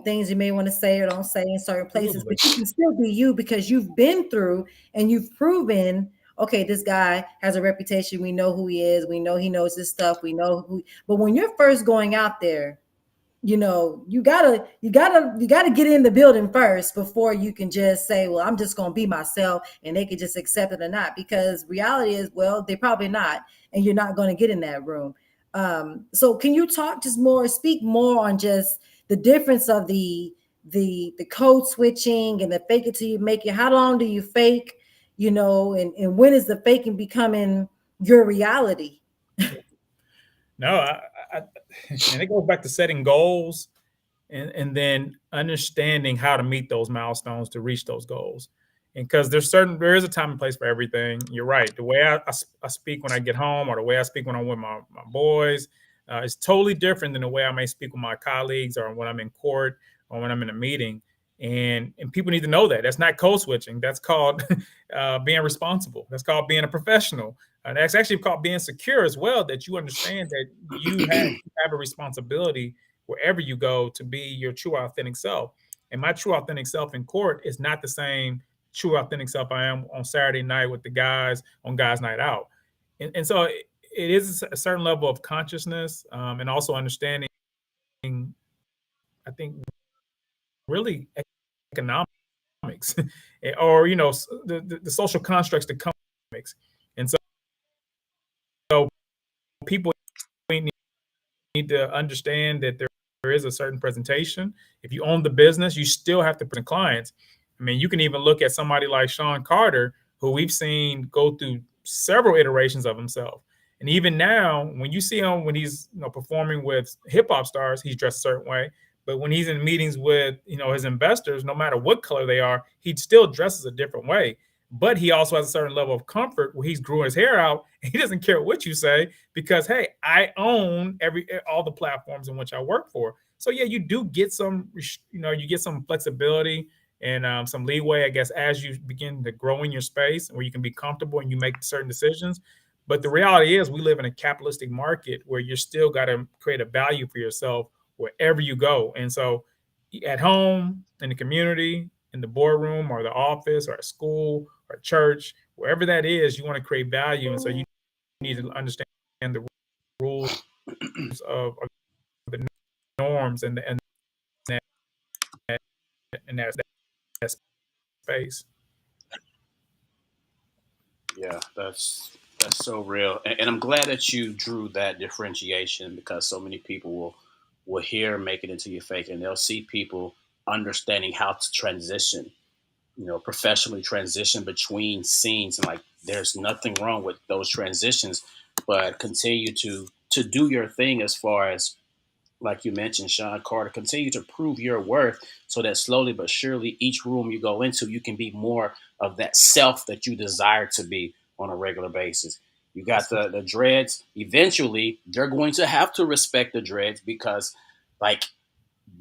things you may want to say or don't say in certain places, Absolutely. but you can still be you because you've been through and you've proven, okay, this guy has a reputation. We know who he is. We know he knows his stuff. We know who, but when you're first going out there, you gotta get in the building first before you can just say, well, I'm just gonna be myself and they can just accept it or not, because reality is, well, they're probably not, and you're not going to get in that room. So can you speak more on just the difference of the code switching and the fake it till you make it? How long do you fake, and when is the faking becoming your reality? No, I, and it goes back to setting goals and then understanding how to meet those milestones to reach those goals. And because there is a time and place for everything. You're right. The way I speak when I get home, or the way I speak when I'm with my boys, is totally different than the way I may speak with my colleagues, or when I'm in court, or when I'm in a meeting. And people need to know that that's not code switching. That's called being responsible. That's called being a professional. And that's actually called being secure as well. That you understand that you have a responsibility wherever you go to be your true authentic self. And my true authentic self in court is not the same true authentic self I am on Saturday night with the guys on guys night out. And so it is a certain level of consciousness, and also understanding, I think, really economics or the social constructs that come with economics. And so people need to understand that there is a certain presentation. If you own the business, you still have to present clients. I mean, you can even look at somebody like Sean Carter, who we've seen go through several iterations of himself. And even now, when you see him when he's performing with hip hop stars, he's dressed a certain way. But when he's in meetings with his investors, no matter what color they are, he still dresses a different way. But he also has a certain level of comfort where he's growing his hair out. And he doesn't care what you say because, hey, I own all the platforms in which I work for. So yeah, you do get you get some flexibility and some leeway, I guess, as you begin to grow in your space where you can be comfortable and you make certain decisions. But the reality is, we live in a capitalistic market where you still got to create a value for yourself wherever you go. And so, at home, in the community, in the boardroom, or the office, or at school, or church, wherever that is, you want to create value. And so, you need to understand the rules of the norms that, and that space. Yeah, that's so real, and I'm glad that you drew that differentiation because so many people will hear make it into your fake, and they'll see people understanding how to transition, professionally transition between scenes, and like there's nothing wrong with those transitions, but continue to do your thing as far as like you mentioned, Sean Carter, continue to prove your worth so that slowly but surely each room you go into, you can be more of that self that you desire to be on a regular basis. You got the dreads. Eventually, they're going to have to respect the dreads because, like,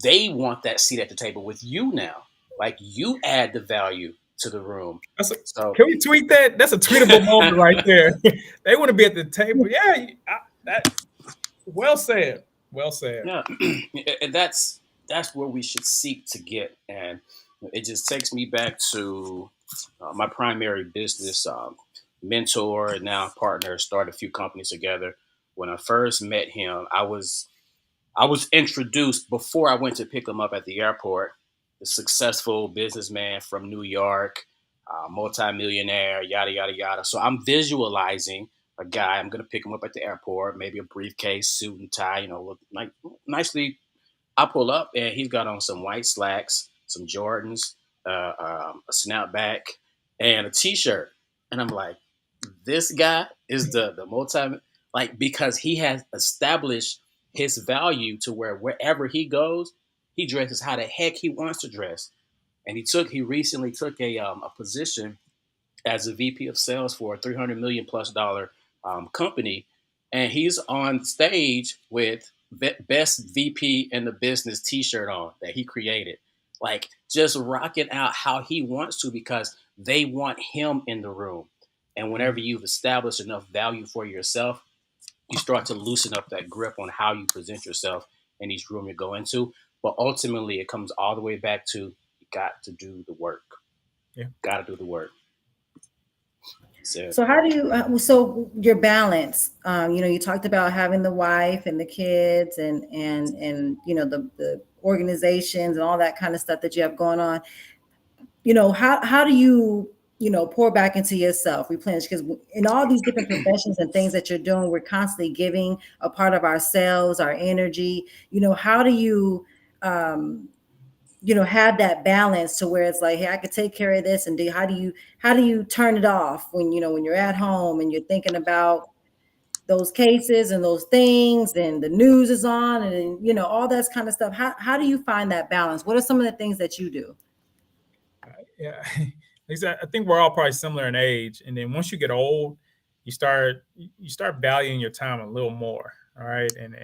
they want that seat at the table with you now. Like, you add the value to the room. So, Can we tweet that? That's a tweetable moment right there. They want to be at the table. Yeah, that well said. Well said. yeah, and that's where we should seek to get, and it just takes me back to my primary business mentor and now partner. Started a few companies together. When I first met him, I was introduced before I went to pick him up at the airport. A successful businessman from New York. multimillionaire, yada yada yada. So I'm visualizing a guy. I'm gonna pick him up at the airport, maybe a briefcase, suit and tie, look like nicely. I pull up and he's got on some white slacks, some Jordans, a snapback, and a t-shirt. And I'm like, this guy is the multi, like, because he has established his value to where wherever he goes, he dresses how the heck he wants to dress. And he recently took a position as a VP of sales for a $300 million plus company, and he's on stage with best VP in the business T-shirt on that he created, like just rocking out how he wants to because they want him in the room. And whenever you've established enough value for yourself, you start to loosen up that grip on how you present yourself in each room you go into. But ultimately, it comes all the way back to you got to do the work. Yeah. Got to do the work. So So how do you so your balance, you talked about having the wife and the kids and the organizations and all that kind of stuff that you have going on. How do you pour back into yourself, replenish, because in all these different professions and things that you're doing, we're constantly giving a part of ourselves, our energy. How do you have that balance to where it's like, hey, I could take care of this, and how do you turn it off when when you're at home and you're thinking about those cases and those things and the news is on and all that kind of stuff. How do you find that balance? What are some of the things that you do? Yeah, I think we're all probably similar in age, and then once you get old, you start valuing your time a little more. All right, and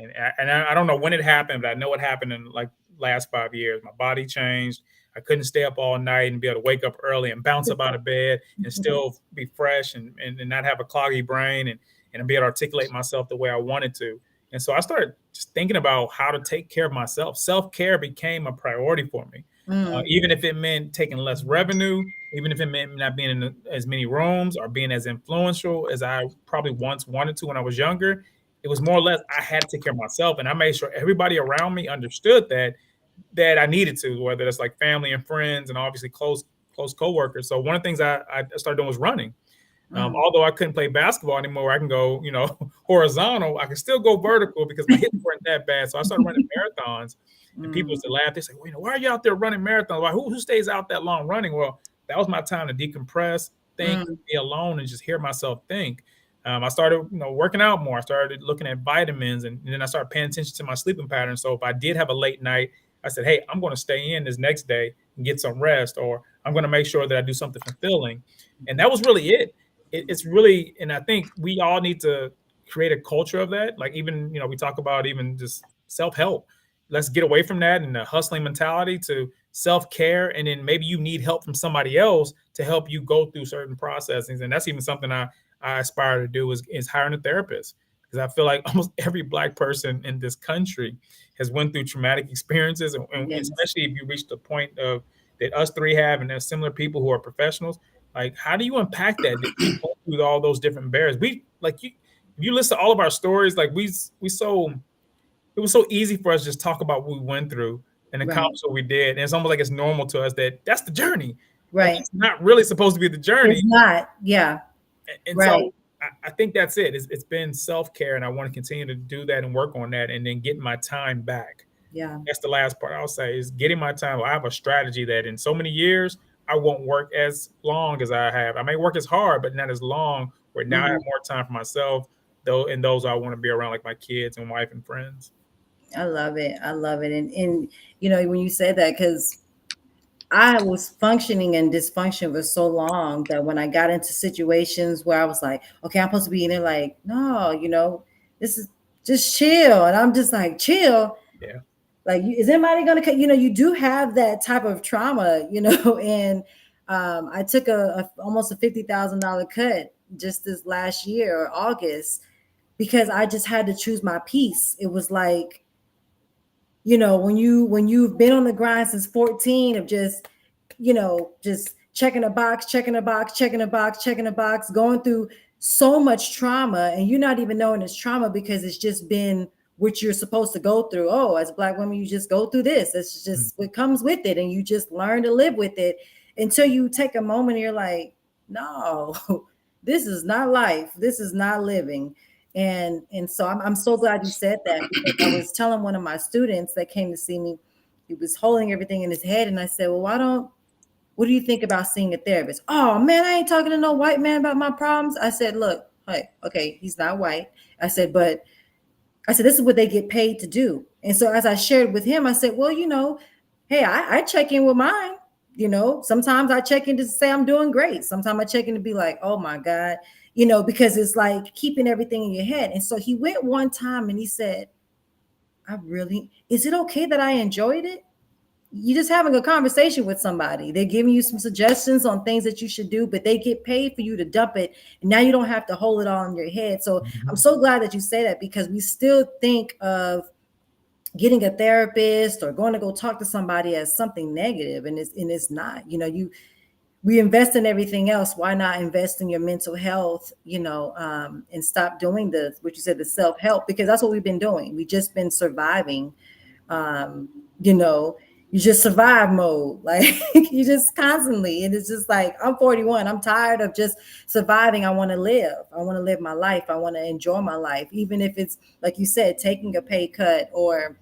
I don't know when it happened, but I know it happened in like last 5 years. My body changed. I couldn't stay up all night and be able to wake up early and bounce up out of bed and still be fresh and not have a cloggy brain and be able to articulate myself the way I wanted to. And so I started just thinking about how to take care of myself. Self-care became a priority for me. Mm, Even if it meant taking less revenue, even if it meant not being in as many rooms or being as influential as I probably once wanted to when I was younger, it was more or less I had to take care of myself, and I made sure everybody around me understood that I needed to, whether that's like family and friends, and obviously close coworkers. So one of the things I started doing was running. mm, Although I couldn't play basketball anymore, I can go, horizontal. I can still go vertical because my hips weren't that bad. So I started running marathons, and people used to mm, laugh. They say, well, why are you out there running marathons? Why, who stays out that long running? Well, that was my time to decompress, think, mm, be alone, and just hear myself think. I started, working out more. I started looking at vitamins, and then I started paying attention to my sleeping patterns. So if I did have a late night, I said, hey, I'm going to stay in this next day and get some rest, or I'm going to make sure that I do something fulfilling. And that was really it. It's really, and I think we all need to create a culture of that. Like, even, we talk about even just self-help. Let's get away from that and the hustling mentality to self-care. And then maybe you need help from somebody else to help you go through certain processes. And that's even something I aspire to do is hiring a therapist. Because I feel like almost every Black person in this country has went through traumatic experiences. And yes. especially if you reach the point of that us three have, and there's similar people who are professionals, like, how do you unpack that? We go through all those different barriers. We like you. If you listen to all of our stories, like we so it was so easy for us to just talk about what we went through and Right. accomplish what we did. And it's almost like it's normal to us that that's the journey. Like, Right. it's not really supposed to be the journey. It's not. Yeah. And Right. so I think that's it. It's been self care, and I want to continue to do that and work on that, and then get my time back. Yeah. That's the last part I'll say is getting my time. I have a strategy that in so many years, I won't work as long as I have. I may work as hard, but not as long, where now I have Mhm. more time for myself, though, and those I want to be around, like my kids and wife and friends. I love it. I love it. And when you say that, because I was functioning in dysfunction for so long that when I got into situations where I was like, okay, I'm supposed to be in there, like, no, this is just chill. And I'm just like, chill. Yeah. Like, is anybody going to cut? You do have that type of trauma, and I took almost a $50,000 cut just this last year, August, because I just had to choose my peace. It was like, when you've been on the grind since 14 of just checking a box, checking a box, checking a box, checking a box, going through so much trauma, and you're not even knowing it's trauma because it's just been what you're supposed to go through. Oh, as a Black woman, you just go through this. It's just what comes with it, and you just learn to live with it. until you take a moment and you're like, no, this is not life. This is not living. And so I'm so glad you said that, because I was telling one of my students that came to see me, he was holding everything in his head. And I said, well, what do you think about seeing a therapist? Oh man, I ain't talking to no white man about my problems. I said, look, hey, okay, he's not white. I said, but I said, this is what they get paid to do. And so as I shared with him, I said, well, hey, I check in with mine. Sometimes I check in to say I'm doing great. Sometimes I check in to be like, oh my God, because it's like keeping everything in your head. And so he went one time and he said, is it okay that I enjoyed it? You're just having a conversation with somebody. They're giving you some suggestions on things that you should do, but they get paid for you to dump it. And now you don't have to hold it all in your head. So I'm Mhm. so glad that you say that, because we still think of getting a therapist or going to go talk to somebody as something negative, and it's not. We invest in everything else. Why not invest in your mental health? And stop doing the what you said, the self help, because that's what we've been doing. We just been surviving. um you know you just survive mode, like you just constantly, and it's just like, I'm 41, I'm tired of just surviving. I want to live my life. I want to enjoy my life, even if it's, like you said, taking a pay cut, or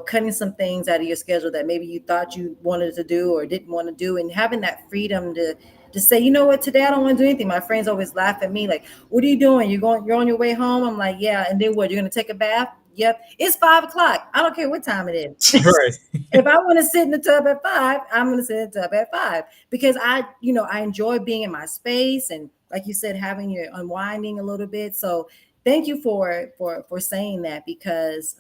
cutting some things out of your schedule that maybe you thought you wanted to do or didn't want to do, and having that freedom to say, you know what, today I don't want to do anything. My friends always laugh at me like, what are you doing? You're on your way home? I'm like, yeah. And then what, you're gonna take a bath? Yep. It's 5 o'clock. I don't care what time it is. Right. If I want to sit in the tub at 5, I'm going to sit in the tub at 5, because I enjoy being in my space, and like you said, having your unwinding a little bit. So thank you for saying that, because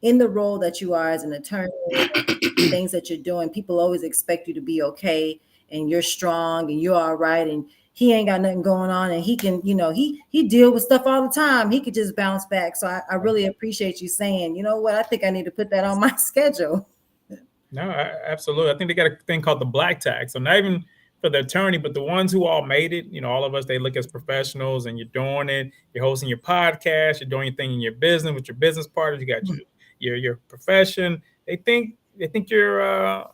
in the role that you are as an attorney, the things that you're doing, people always expect you to be okay, and you're strong and you're all right, and he ain't got nothing going on, and he can, he deal with stuff all the time. He could just bounce back. So I really appreciate you saying, you know what, I think I need to put that on my schedule. No, absolutely. I think they got a thing called the black tag. So not even for the attorney, but the ones who all made it. All of us, they look as professionals, and you're doing it. You're hosting your podcast. You're doing your thing in your business with your business partners. You got your profession. They think you're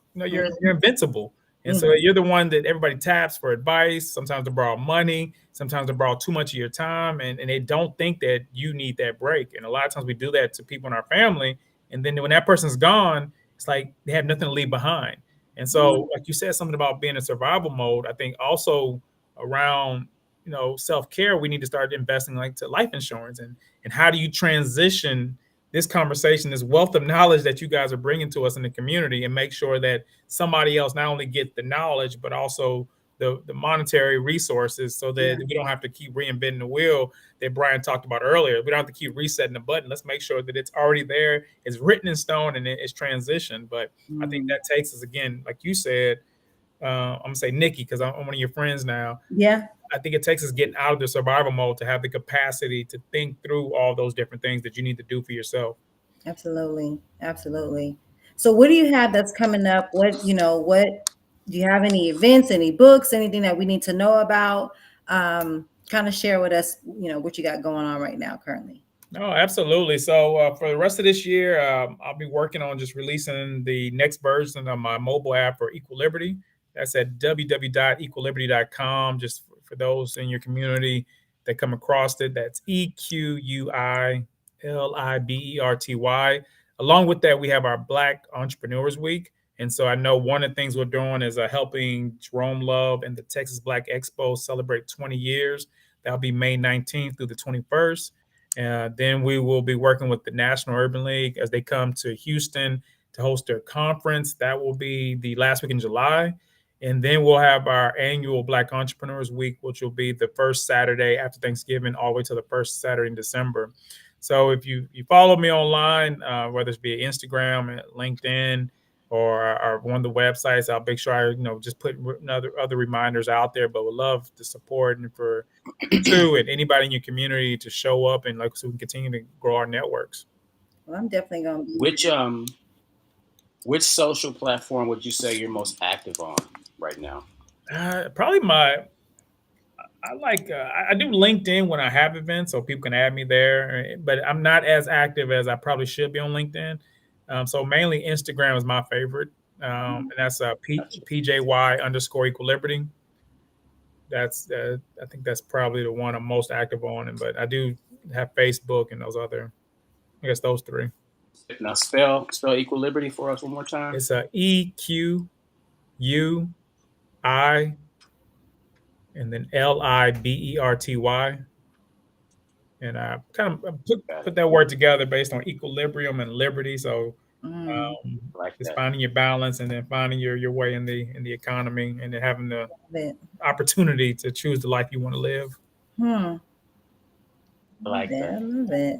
invincible. And so Mhm. you're the one that everybody taps for advice. Sometimes to borrow money. Sometimes to borrow too much of your time, and they don't think that you need that break. And a lot of times we do that to people in our family. And then when that person's gone, it's like they have nothing to leave behind. And so, like you said, something about being in survival mode. I think also around self care, we need to start investing like to life insurance, and how do you transition this conversation, this wealth of knowledge that you guys are bringing to us in the community, and make sure that somebody else not only get the knowledge but also the monetary resources, so that Yeah. we don't have to keep reinventing the wheel that Brian talked about earlier. We don't have to keep resetting the button. Let's make sure that it's already there, it's written in stone, and it's transitioned. But I think Mm. that takes us, again, like you said, I'm gonna say Nikki, because I'm one of your friends now. Yeah. I think it takes us getting out of the survival mode to have the capacity to think through all those different things that you need to do for yourself. Absolutely. Absolutely. So what do you have that's coming up? What do you have, any events, any books, anything that we need to know about? Kind of share with us, what you got going on right now currently. No, absolutely. So for the rest of this year, I'll be working on just releasing the next version of my mobile app for Equal Liberty. That's at www.equalliberty.com. Just for those in your community that come across it, that's EQUILIBERTY. Along with that, we have our Black Entrepreneurs Week. And so I know one of the things we're doing is helping Jerome Love and the Texas Black Expo celebrate 20 years. That'll be May 19th through the 21st. Then we will be working with the National Urban League as they come to Houston to host their conference. That will be the last week in July. And then we'll have our annual Black Entrepreneurs Week, which will be the first Saturday after Thanksgiving, all the way to the first Saturday in December. So if you follow me online, whether it's via Instagram, LinkedIn, or one of the websites, I'll make sure I just put other reminders out there. But would love the support, and for you too, and anybody in your community to show up, and like, so we can continue to grow our networks. Well, I'm definitely gonna be Which which social platform would you say you're most active on right now? Probably I like I do LinkedIn when I have events, so people can add me there. But I'm not as active as I probably should be on LinkedIn. So mainly Instagram is my favorite. and that's PJY underscore equilibrium. That's I think that's probably the one I'm most active on. And but I do have Facebook and those other. I guess those three. Now spell equilibrium for us one more time. It's EQUI and then LIBERTY. And I kind of Got put it. that word together based on equilibrium and liberty. So Mm, Like just that. finding your balance and then finding your way in the economy and then having the love it. opportunity to choose the life you want to live. Hmm. I Love like it. I that. love it.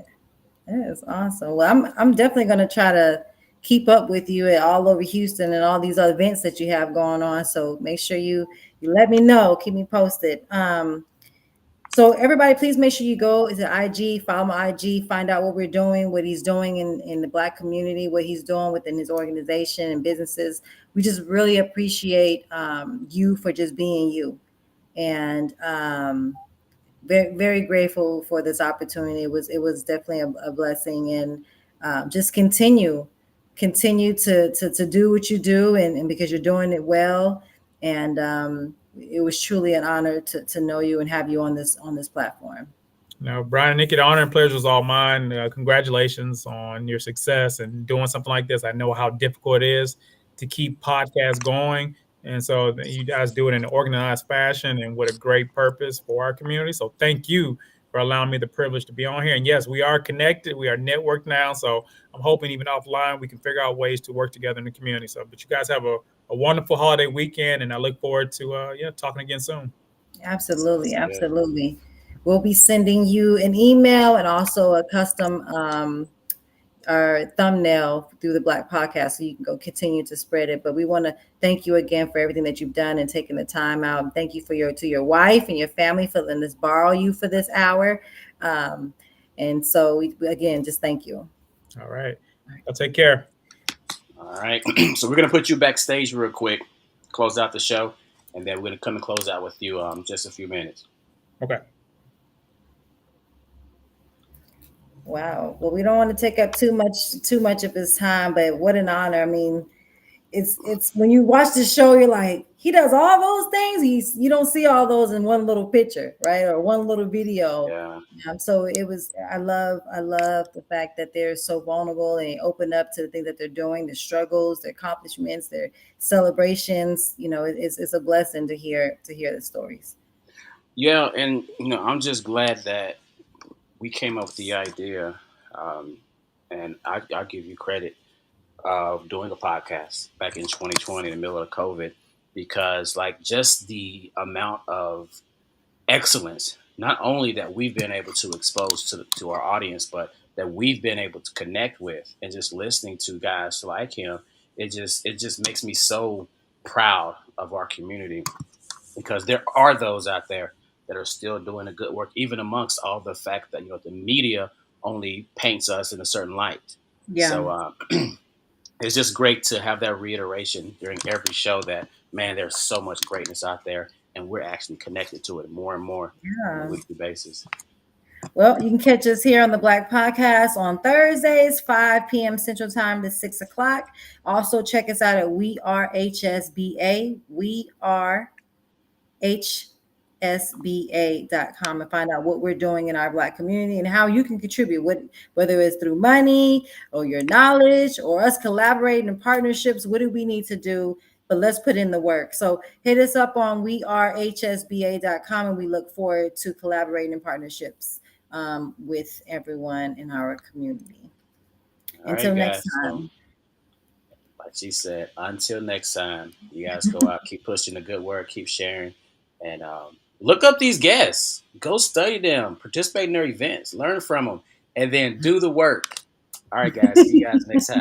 That is awesome. Well, I'm definitely gonna try to keep up with you at all over Houston and all these other events that you have going on. So make sure you let me know. Keep me posted. So everybody, please make sure you go to IG, follow my IG, find out what we're doing, what he's doing in the Black community, what he's doing within his organization and businesses. We just really appreciate you for just being you, and very very grateful for this opportunity. It was definitely a blessing, and just continue to do what you do, and because you're doing it well, and it was truly an honor to know you and have you on this platform. Now, Brian and Nikki, the honor and pleasure is all mine. Congratulations on your success and doing something like this. I know how difficult it is to keep podcasts going. And so you guys do it in an organized fashion and with a great purpose for our community. So thank you for allowing me the privilege to be on here. And yes, we are connected. We are networked now. So I'm hoping even offline we can figure out ways to work together in the community. So, but you guys have a wonderful holiday weekend, and I look forward to talking again soon. Absolutely, Sounds good. absolutely. We'll be sending you an email and also a custom thumbnail through the Black Podcast, so you can go continue to spread it. But we want to thank you again for everything that you've done and taking the time out. And thank you for your wife and your family for letting us borrow you for this hour. Um, and so we again just thank you. All right. I'll take care. All right. So we're gonna put you backstage real quick, close out the show, and then we're gonna come and close out with you just a few minutes. Okay. Wow. Well, we don't want to take up too much of his time, but what an honor. I mean, it's when you watch the show, you're like, he does all those things. You don't see all those in one little picture, right? Or one little video. Yeah. So it was. I love the fact that they're so vulnerable and open up to the things that they're doing, their struggles, their accomplishments, their celebrations. It's a blessing to hear the stories. Yeah, and I'm just glad that we came up with the idea, um, and I'll give you credit of doing a podcast back in 2020 in the middle of COVID, because like just the amount of excellence, not only that we've been able to expose to our audience, but that we've been able to connect with, and just listening to guys like him, it just makes me so proud of our community, because there are those out there that are still doing the good work, even amongst all the fact that the media only paints us in a certain light. Yeah. So it's just great to have that reiteration during every show that, man, there's so much greatness out there, and we're actually connected to it more and more on a Yeah. weekly basis. Well, you can catch us here on the Black Podcast on Thursdays, 5 p.m. Central Time to 6 o'clock. Also, check us out at We Are HSBA. We Are HSBA.com and find out what we're doing in our Black community and how you can contribute, whether it's through money or your knowledge or us collaborating in partnerships. What do we need to do? But let's put in the work. So hit us up on wearehsba.com, and we look forward to collaborating in partnerships with everyone in our community. All right, Until next guys. So, time. like she said, until next time, you guys go out, keep pushing the good work, keep sharing, and look up these guests. Go study them, participate in their events, learn from them, and then do the work. All right, guys. See you guys next time.